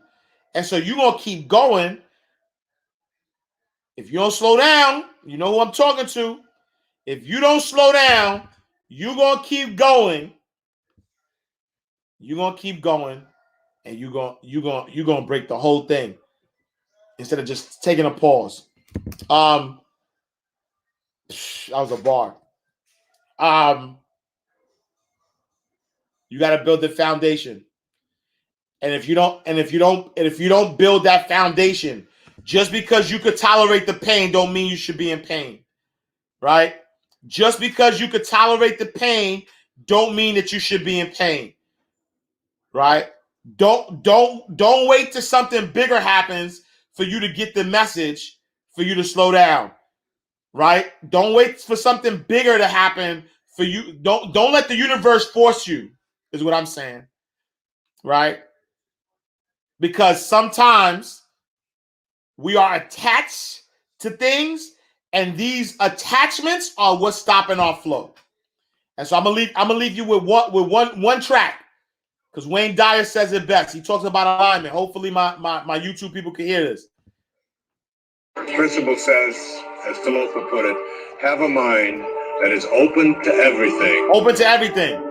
And so you're going to keep going. If you don't slow down, you know who I'm talking to. If you don't slow down, you're going to keep going. You're going to keep going. And you're going to break the whole thing instead of just taking a pause. That was a bar. You got to build the foundation. And if you don't build that foundation, just because you could tolerate the pain don't mean you should be in pain. Right? Just because you could tolerate the pain don't mean that you should be in pain. Right? Don't wait till something bigger happens for you to get the message for you to slow down. Right? Don't wait for something bigger to happen for you. Don't let the universe force you, is what I'm saying. Right? Because sometimes we are attached to things, and these attachments are what's stopping our flow. And so I'm gonna leave you with one track, because Wayne Dyer says it best. He talks about alignment. Hopefully my YouTube people can hear this.
Principle says, as Talofa put it, have a mind that is open to everything.
Open to everything.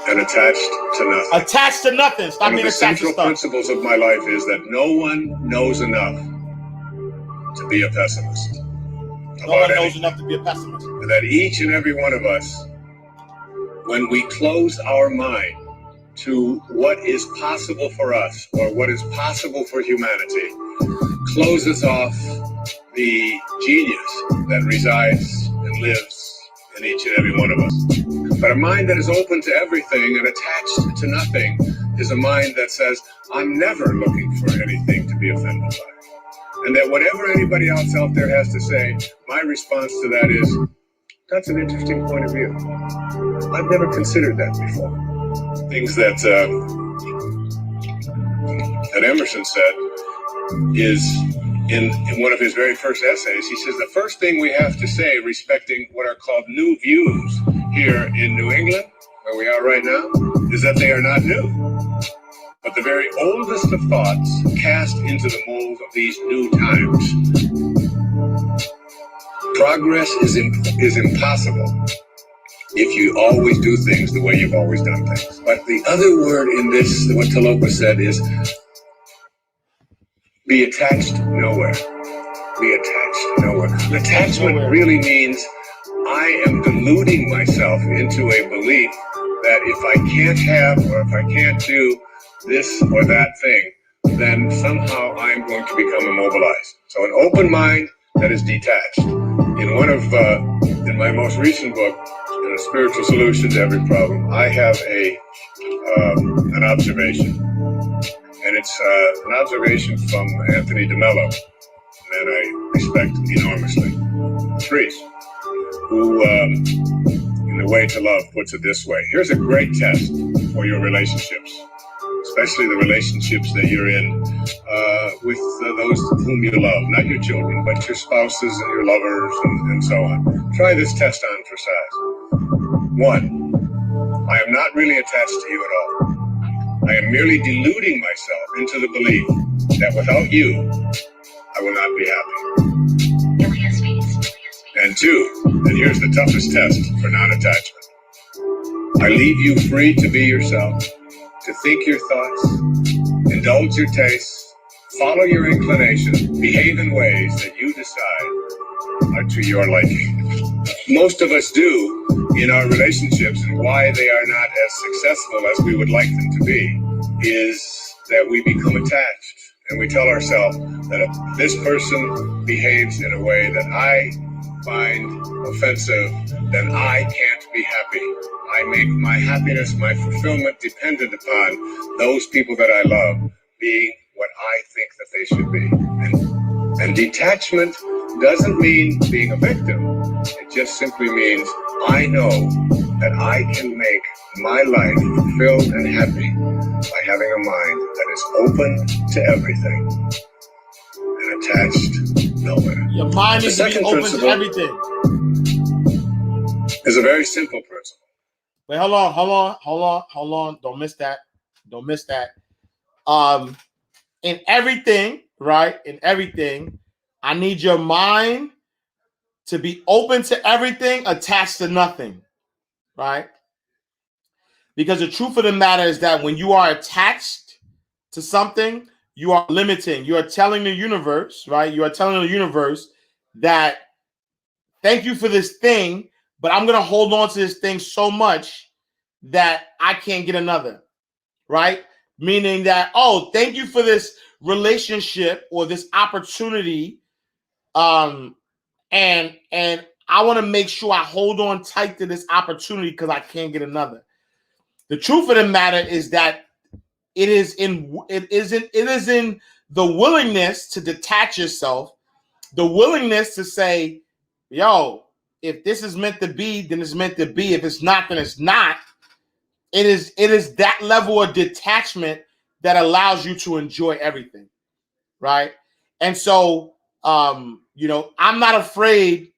And attached to nothing.
Attached to nothing. Stop being attached to stuff.
One of the central principles of my life is that no one knows enough to be a pessimist.
No one knows enough to be a pessimist.
And that each and every one of us, when we close our mind to what is possible for us or what is possible for humanity, closes off the genius that resides and lives in each and every one of us. But a mind that is open to everything and attached to nothing is a mind that says, I'm never looking for anything to be offended by. And that whatever anybody else out there has to say, my response to that is, that's an interesting point of view. I've never considered that before. Things that Emerson said is in one of his very first essays. He says the first thing we have to say respecting what are called new views here in New England, where we are right now, is that they are not new, but the very oldest of thoughts cast into the mold of these new times. Progress is impossible if you always do things the way you've always done things. But the other word in this, what Talofa said, is be attached nowhere. Be attached nowhere. Attachment really means I am deluding myself into a belief that if I can't have or if I can't do this or that thing, then somehow I'm going to become immobilized. So an open mind that is detached. In my most recent book, A Spiritual Solution to Every Problem, I have an observation. And it's an observation from Anthony DeMello, that I respect enormously. Priest, who, in The Way to Love, puts it this way. Here's a great test for your relationships, especially the relationships that you're in with those whom you love, not your children, but your spouses and your lovers and so on. Try this test on for size. 1, I am not really attached to you at all. I am merely deluding myself into the belief that without you, I will not be happy. And 2, and here's the toughest test for non-attachment. I leave you free to be yourself, to think your thoughts, indulge your tastes, follow your inclinations, behave in ways that you decide are to your liking. most of us do in our relationships and why they are not as successful as we would like them to be is that we become attached and we tell ourselves that if this person behaves in a way that I find offensive, then I can't be happy. I make my happiness, my fulfillment dependent upon those people that I love being what I think that they should be. And detachment doesn't mean being a victim. It just simply means I know that I can make my life fulfilled and happy by having a mind that is open to everything and attached nowhere.
Your mind
The
is to be
second
open to
principle
everything.
is a very simple principle.
Wait, hold on. Don't miss that. In everything, right? In everything, I need your mind to be open to everything, attached to nothing, right? Because the truth of the matter is that when you are attached to something, you are limiting. You are telling the universe, right? You are telling the universe that thank you for this thing, but I'm going to hold on to this thing so much that I can't get another, right? Meaning that, oh, thank you for this relationship or this opportunity. And I want to make sure I hold on tight to this opportunity because I can't get another. The truth of the matter is that it is in the willingness to detach yourself, the willingness to say, yo, if this is meant to be, then it's meant to be. If it's not, then it's not. It is that level of detachment that allows you to enjoy everything, right? And so, I'm not afraid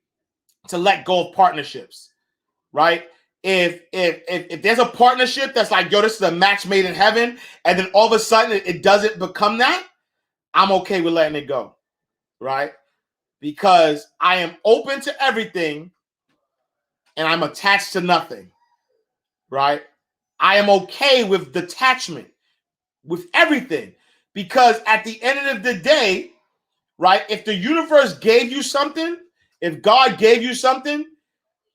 to let go of partnerships, right? If there's a partnership that's like, yo, this is a match made in heaven, and then all of a sudden it doesn't become that, I'm okay with letting it go, right? Because I am open to everything and I'm attached to nothing, right? I am okay with detachment, with everything, because at the end of the day, right, if the universe gave you something, if God gave you something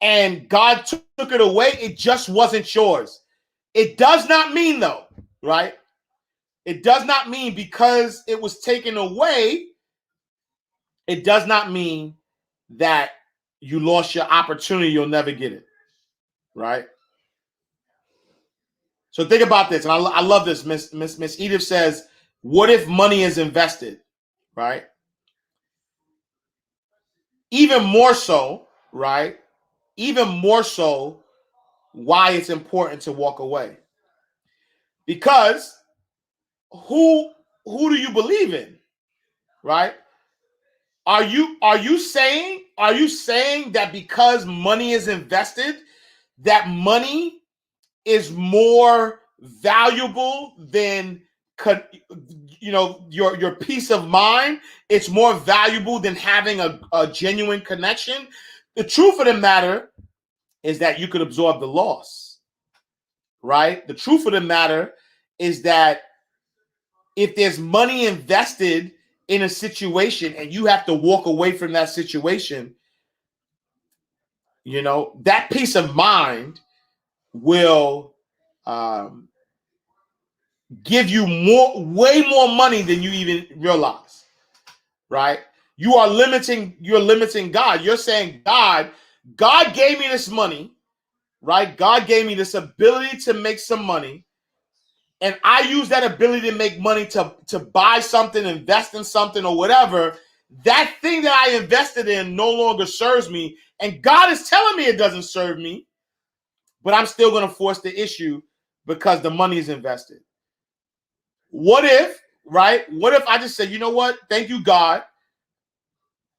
and God took it away, it just wasn't yours. It does not mean, though, right? It does not mean because it was taken away, it does not mean that you lost your opportunity, you'll never get it, right? So think about this, and I love this. Miss Edith says, what if money is invested, right? Even more so, right? Even more so, why it's important to walk away. Because who do you believe in, right? Are you saying that because money is invested, that money is more valuable than your peace of mind? It's more valuable than having a genuine connection? The truth of the matter is that you could absorb the loss, right? The truth of the matter is that if there's money invested in a situation and you have to walk away from that situation, that peace of mind will give you way more money than you even realize, right? You're limiting God. You're saying, God gave me this money, right? God gave me this ability to make some money, and I use that ability to make money to buy something, invest in something or whatever. That thing that I invested in no longer serves me, and God is telling me it doesn't serve me, but I'm still going to force the issue because the money is invested. What if, right? What if I just say, you know what? Thank you, God.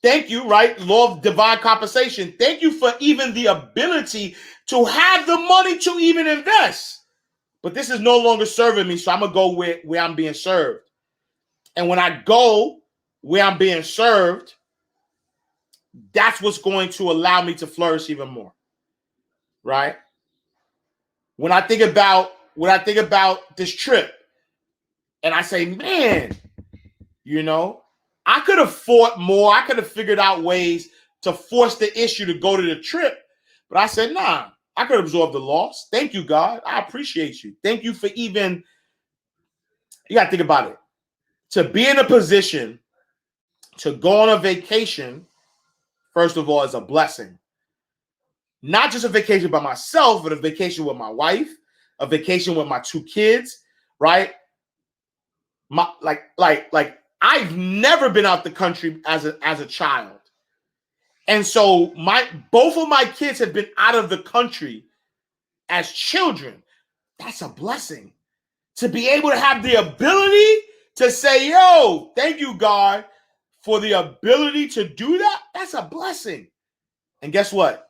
Thank you, right? Law of divine compensation. Thank you for even the ability to have the money to even invest. But this is no longer serving me, so I'm going to go where I'm being served. And when I go where I'm being served, that's what's going to allow me to flourish even more, right? When I think about this trip, and I say, man, I could have fought more. I could have figured out ways to force the issue to go to the trip. But I said, nah, I could absorb the loss. Thank you, God. I appreciate you. Thank you for even, you got to think about it. To be in a position to go on a vacation, first of all, is a blessing. Not just a vacation by myself, but a vacation with my wife, a vacation with my 2 kids, right? Like I've never been out the country as a child. And so both of my kids have been out of the country as children. That's a blessing. To be able to have the ability to say, yo, thank you, God, for the ability to do that. That's a blessing. And guess what?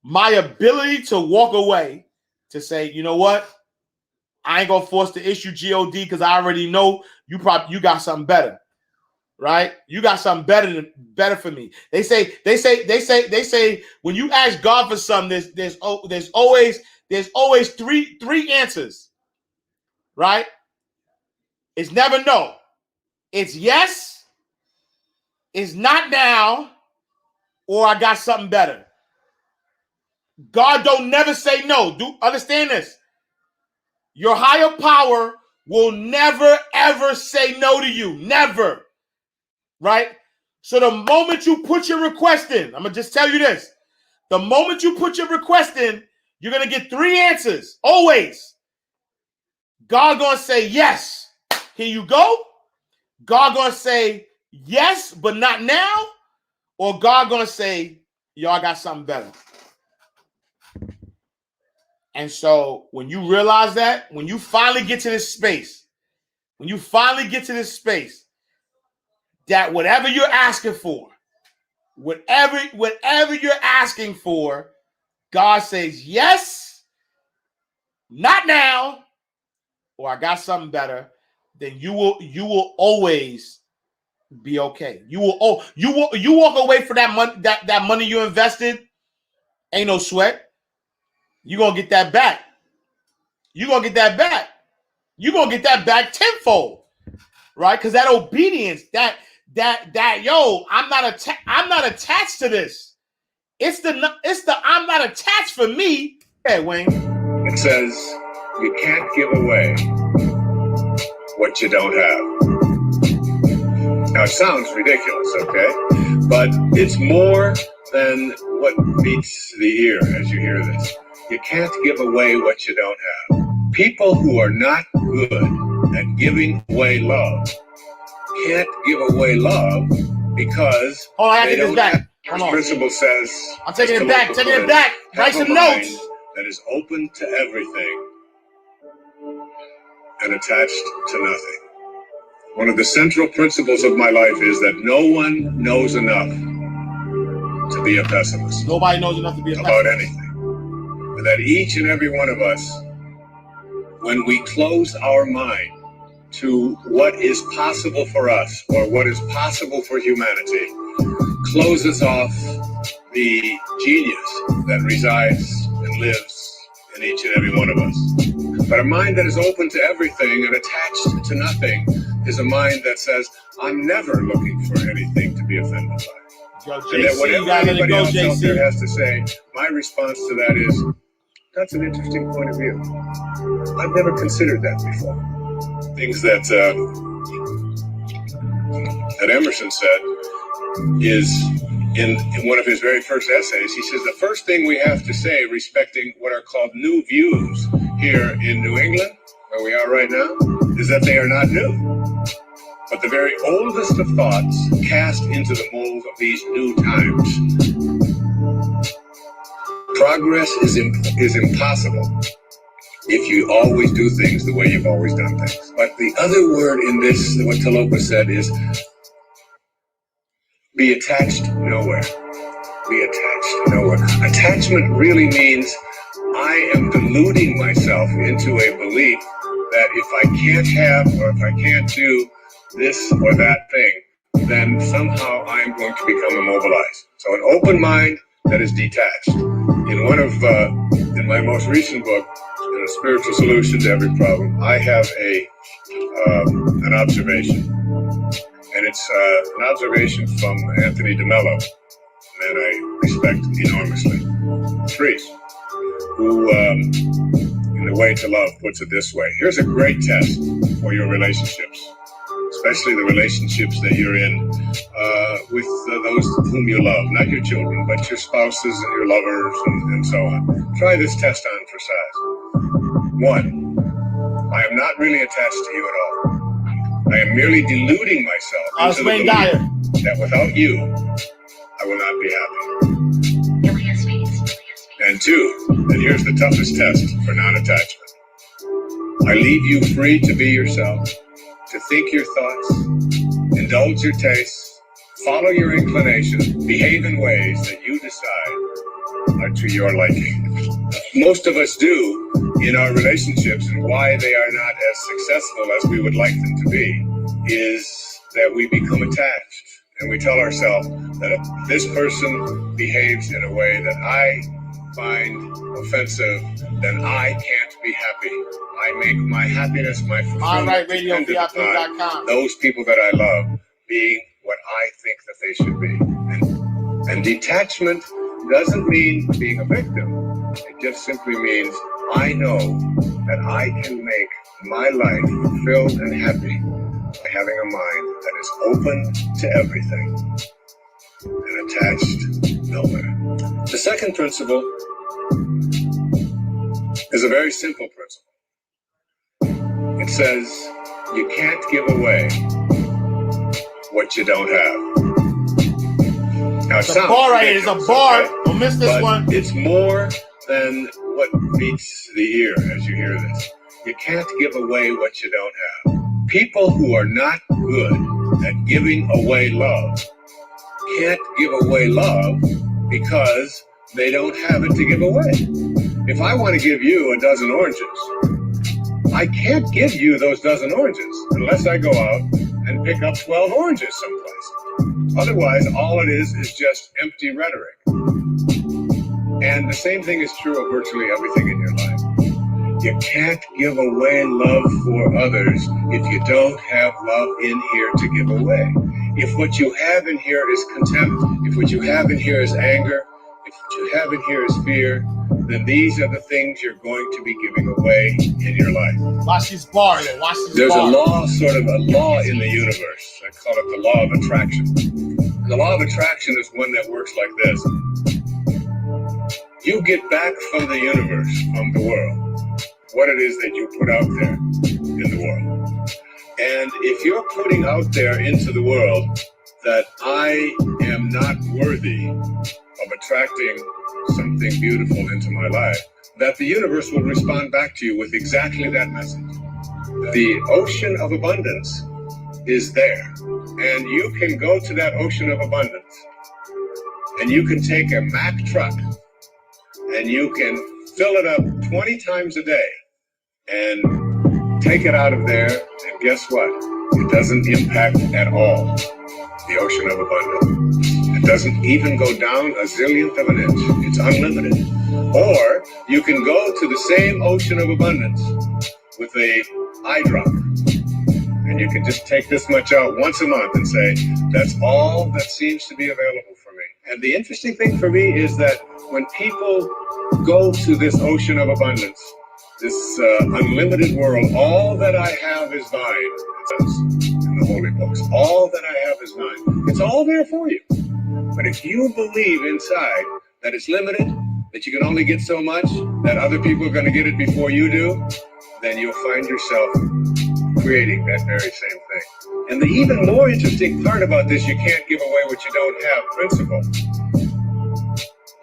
My ability to walk away, to say, you know what? I ain't gonna force the issue, God, because I already know you got something better, right? You got something better for me. They say when you ask God for something, there's always three answers, right? It's never no. It's yes. It's not now, or I got something better. God don't never say no. Do understand this? Your higher power will never, ever say no to you. Never. Right? So the moment you put your request in, I'm going to just tell you this. The moment you put your request in, you're going to get 3 answers. Always. God going to say yes. Here you go. God going to say yes, but not now. Or God going to say, yo, I got something better. And so when you realize that, when you finally get to this space, that whatever you're asking for, whatever you're asking for, God says yes, not now, or I got something better, then you will always be okay. You walk away from that money, that money you invested, ain't no sweat. You're going to get that back. You're going to get that back. You're going to get that back tenfold, right? Because that obedience, that yo, I'm not attached to this. It's the I'm not attached for me. Hey, Wayne.
It says you can't give away what you don't have. Now, it sounds ridiculous, okay? But it's more than what meets the ear as you hear this. You can't give away what you don't have. People who are not good at giving away love can't give away love because they don't have. This principle says,
I'm taking it back. Taking it back. Write some notes.
That is open to everything and attached to nothing. One of the central principles of my life is that no one knows enough to be a pessimist.
Nobody knows enough to be a pessimist.
About anything. And that each and every one of us, when we close our mind to what is possible for us or what is possible for humanity, closes off the genius that resides and lives in each and every one of us. But a mind that is open to everything and attached to nothing is a mind that says, I'm never looking for anything to be offended by.
Yo,
and that whatever anybody else out there has to say, my response to that is, that's an interesting point of view. I've never considered that before. Things that Emerson said is in one of his very first essays. He says the first thing we have to say respecting what are called new views here in New England, where we are right now, is that they are not new. But the very oldest of thoughts cast into the mold of these new times. Progress is impossible if you always do things the way you've always done things. But the other word in this, what Talopa said, is be attached nowhere. Be attached nowhere. Attachment really means I am deluding myself into a belief that if I can't have or if I can't do this or that thing, then somehow I'm going to become immobilized. So an open mind that is detached. In my most recent book, in A Spiritual Solution to Every Problem, I have an observation. And it's an observation from Anthony DeMello, man I respect enormously. 3, who, in The Way to Love, puts it this way. Here's a great test for your relationships, especially the relationships that you're in with those whom you love, not your children, but your spouses and your lovers and so on. Try this test on for size. 1, I am not really attached to you at all. I am merely deluding myself into the belief that without you, I will not be happy. And 2, and here's the toughest test for non-attachment. I leave you free to be yourself, to think your thoughts, indulge your tastes, follow your inclinations, behave in ways that you decide are to your liking. Most of us do in our relationships, and why they are not as successful as we would like them to be is that we become attached, and we tell ourselves that if this person behaves in a way that I find offensive, then I can't be happy. I make my happiness, my fulfillment dependent upon those people that I love being what I think that they should be. And detachment doesn't mean being a victim. It just simply means I know that I can make my life fulfilled and happy by having a mind that is open to everything and attached nowhere. The second principle is a very simple principle. It says you can't give away what you don't have. Now,
it's a bar right here. It's a bar.
Okay?
Don't miss this one.
It's more than what meets the ear as you hear this. You can't give away what you don't have. People who are not good at giving away love can't give away love because they don't have it to give away. If I want to give you a dozen oranges, I can't give you those dozen oranges unless I go out and pick up 12 oranges someplace. Otherwise, all it is just empty rhetoric. And the same thing is true of virtually everything in your life. You can't give away love for others if you don't have love in here to give away. If what you have in here is contempt, if what you have in here is anger, if what you have in here is fear, then these are the things you're going to be giving away in your life.
Watch this bar. Watch this
There's
bar.
a law, sort of a law in the universe. I call it the law of attraction. And the law of attraction is one that works like this. You get back from the universe, from the world, what it is that you put out there in the world. And if you're putting out there into the world that I am not worthy of attracting something beautiful into my life, that the universe will respond back to you with exactly that message. The ocean of abundance is there, and you can go to that ocean of abundance, and you can take a Mack truck, and you can fill it up 20 times a day, and take it out of there, and guess what? It doesn't impact at all the ocean of abundance. It doesn't even go down a zillionth of an inch. It's unlimited. Or you can go to the same ocean of abundance with a eyedropper, and you can just take this much out once a month and say, that's all that seems to be available for me. And the interesting thing for me is that when people go to this ocean of abundance, this unlimited world, all that I have is mine, it says in the holy books. All that I have is mine. It's all there for you. But if you believe inside that it's limited, that you can only get so much, that other people are going to get it before you do, then you'll find yourself creating that very same thing. And the even more interesting part about this, you can't give away what you don't have principle,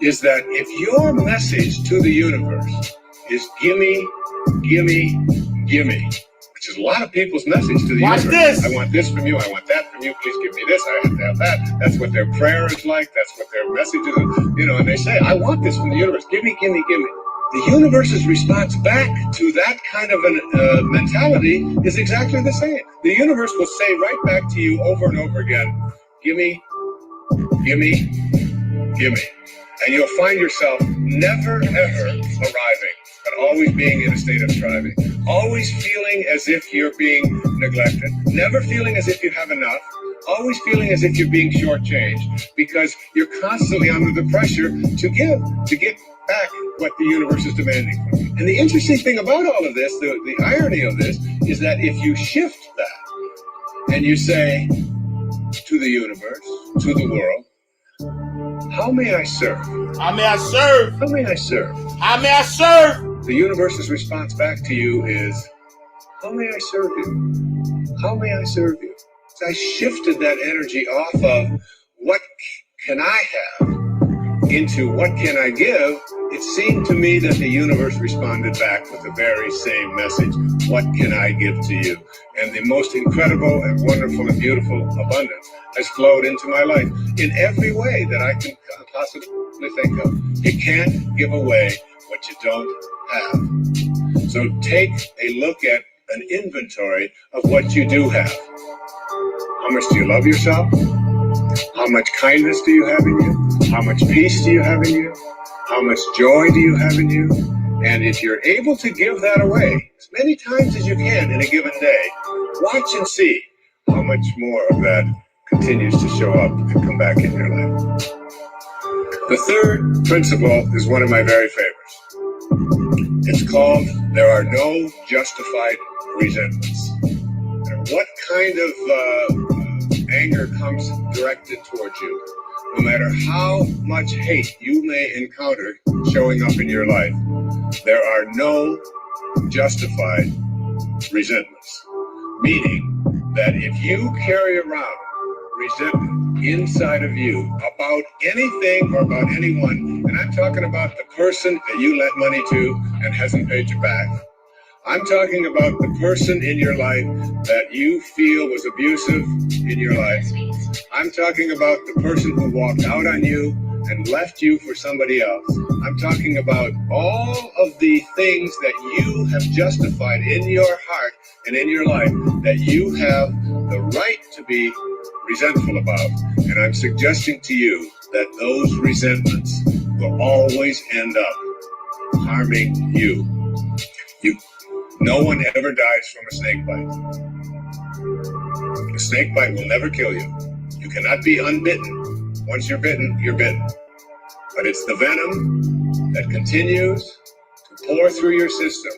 is that if your message to the universe is gimme, gimme, gimme, which is a lot of people's message to the
Watch
universe.
this.
I want this from you. I want that from you. Please give me this. I have to have that. That's what their prayer is like. That's what their message is. And they say, I want this from the universe. Gimme, gimme, gimme. The universe's response back to that kind of a mentality is exactly the same. The universe will say right back to you over and over again, gimme, gimme, gimme. And you'll find yourself never, ever arriving, but always being in a state of striving, always feeling as if you're being neglected, never feeling as if you have enough, always feeling as if you're being shortchanged, because you're constantly under the pressure to give, to get back what the universe is demanding from you. And the interesting thing about all of this, the irony of this, is that if you shift that and you say to the universe, to the world, how may I serve?
How may I serve?
How may I serve?
How may I serve?
The universe's response back to you is, how may I serve you? How may I serve you? So I shifted that energy off of what can I have into what can I give. It seemed to me that the universe responded back with the very same message. What can I give to you? And the most incredible and wonderful and beautiful abundance has flowed into my life in every way that I can possibly think of. You can't give away what you don't have. So take a look at an inventory of what you do have. How much do you love yourself? How much kindness do you have in you? How much peace do you have in you? How much joy do you have in you? And if you're able to give that away as many times as you can in a given day, watch and see how much more of that continues to show up and come back in your life. The third principle is one of my very favorites. It's called, there are no justified resentments. And what kind of anger comes directed towards you, no matter how much hate you may encounter showing up in your life, there are no justified resentments. Meaning that if you carry around resentment inside of you about anything or about anyone, and I'm talking about the person that you lent money to and hasn't paid you back, I'm talking about the person in your life that you feel was abusive in your life. I'm talking about the person who walked out on you and left you for somebody else. I'm talking about all of the things that you have justified in your heart and in your life that you have the right to be resentful about. And I'm suggesting to you that those resentments will always end up harming you. No one ever dies from a snake bite. A snake bite will never kill you. You cannot be unbitten. Once you're bitten, you're bitten. But it's the venom that continues to pour through your system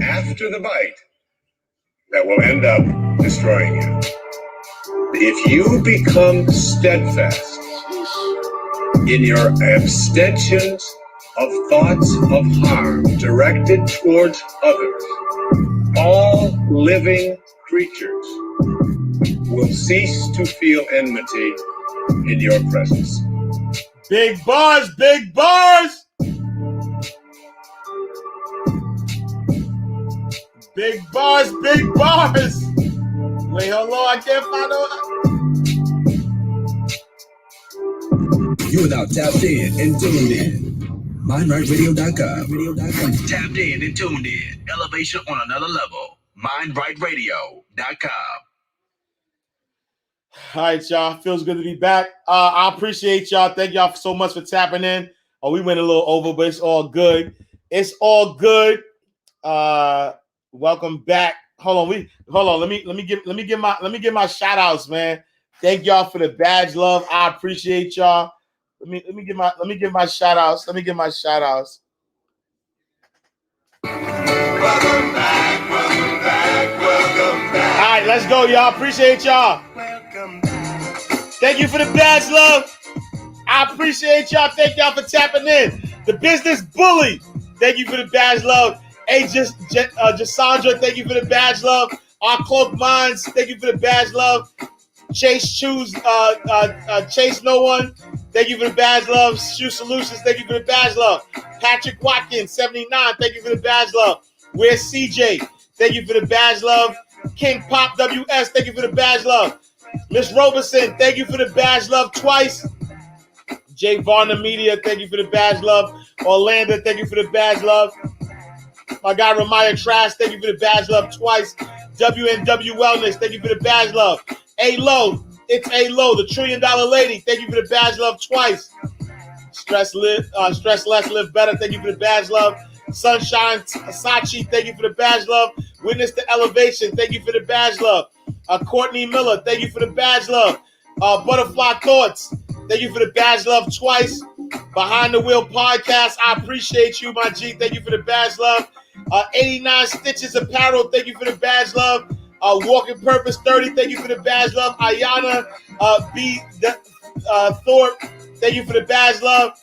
after the bite that will end up destroying you. If you become steadfast in your abstentions of thoughts of harm directed towards others, all living creatures will cease to feel enmity in your presence.
Big bars, big bars. Big bars, big bars. Wait, hold on, I can't find out.
You're now tapped in and tuned in. MindRightRadio.com. Tapped in and tuned in. Elevation on another level. MindRightRadio.com.
All right, y'all. Feels good to be back. I appreciate y'all. Thank y'all so much for tapping in. Oh, we went a little over, but it's all good. It's all good. Welcome back. Hold on. Let me give my shout outs, man. Thank y'all for the badge love. I appreciate y'all. Let me give my shout outs. Welcome back. All right, let's go, y'all. Appreciate y'all. Thank you for the badge love. I appreciate y'all. Thank y'all for tapping in. The Business Bully. Thank you for the badge love. Hey, Jassandra, thank you for the badge love. Our Cloak Minds, thank you for the badge love. Chase No One, thank you for the badge love. Shoe Solutions, thank you for the badge love. Patrick Watkins, 79, thank you for the badge love. Where's CJ? Thank you for the badge love. King Pop WS, thank you for the badge love. Miss Roberson, thank you for the badge love twice. Jay Varner Media, thank you for the badge love. Orlando, thank you for the badge love. My guy Ramaya Trash, thank you for the badge love twice. WNW Wellness, thank you for the badge love. A-Lo, it's A-Lo, the $1 Trillion Lady, thank you for the badge love twice. Stress Less, Live Better, thank you for the badge love. Sunshine Sachi, thank you for the badge love. Witness the Elevation, thank you for the badge love. Courtney Miller, thank you for the badge love. Butterfly Thoughts, thank you for the badge love twice. Behind the Wheel Podcast, I appreciate you, my G. Thank you for the badge love. 89 Stitches Apparel, thank you for the badge love. Walking Purpose 30, thank you for the badge love. Ayana B. Thorpe, thank you for the badge love.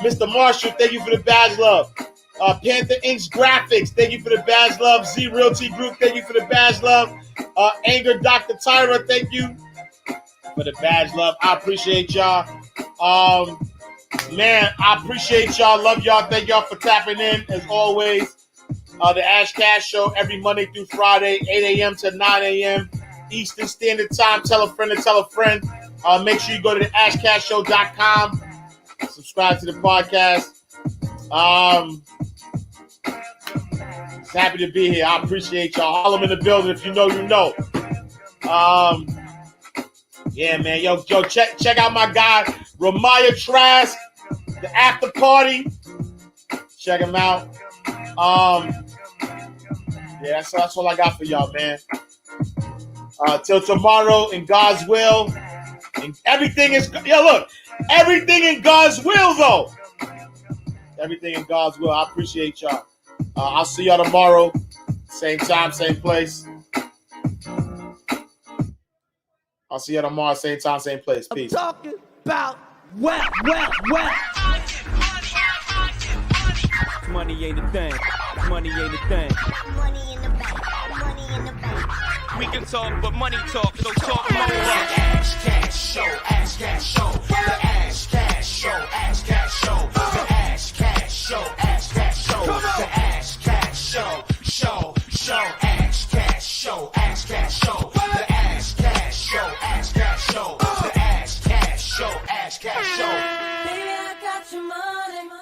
Mr. Marshall, thank you for the badge love. Panther Inc. Graphics, thank you for the badge love. Z Realty Group, thank you for the badge love. Anger Dr. Tyra, thank you for the badge love. I appreciate y'all. Man, I appreciate y'all. Love y'all. Thank y'all for tapping in as always. The Ash Cash Show every Monday through Friday, 8 a.m. to 9 a.m. Eastern Standard Time. Tell a friend to tell a friend. Make sure you go to the ashcashshow.com. Subscribe to the podcast. Happy to be here. I appreciate y'all. All of them in the building. If you know, you know. Yeah, man. Yo, check out my guy, Ramaya Trask, the after party. Check him out. Yeah, that's all I got for y'all, man. Till tomorrow, in God's will. And everything is, look, everything in God's will, though. Everything in God's will. I appreciate y'all. I'll see y'all tomorrow. Same time, same place. I'll see you tomorrow, same time, same place. Peace.
I'm talking about well. Money ain't a thing. Money ain't a thing.
Money in the bank. Money in the bank.
We can talk, but money talk, so talk more.
Ash Cash Show, Ash Cash Show, the Ash Cash Show, Ash Cash Show, the Ash Cash Show.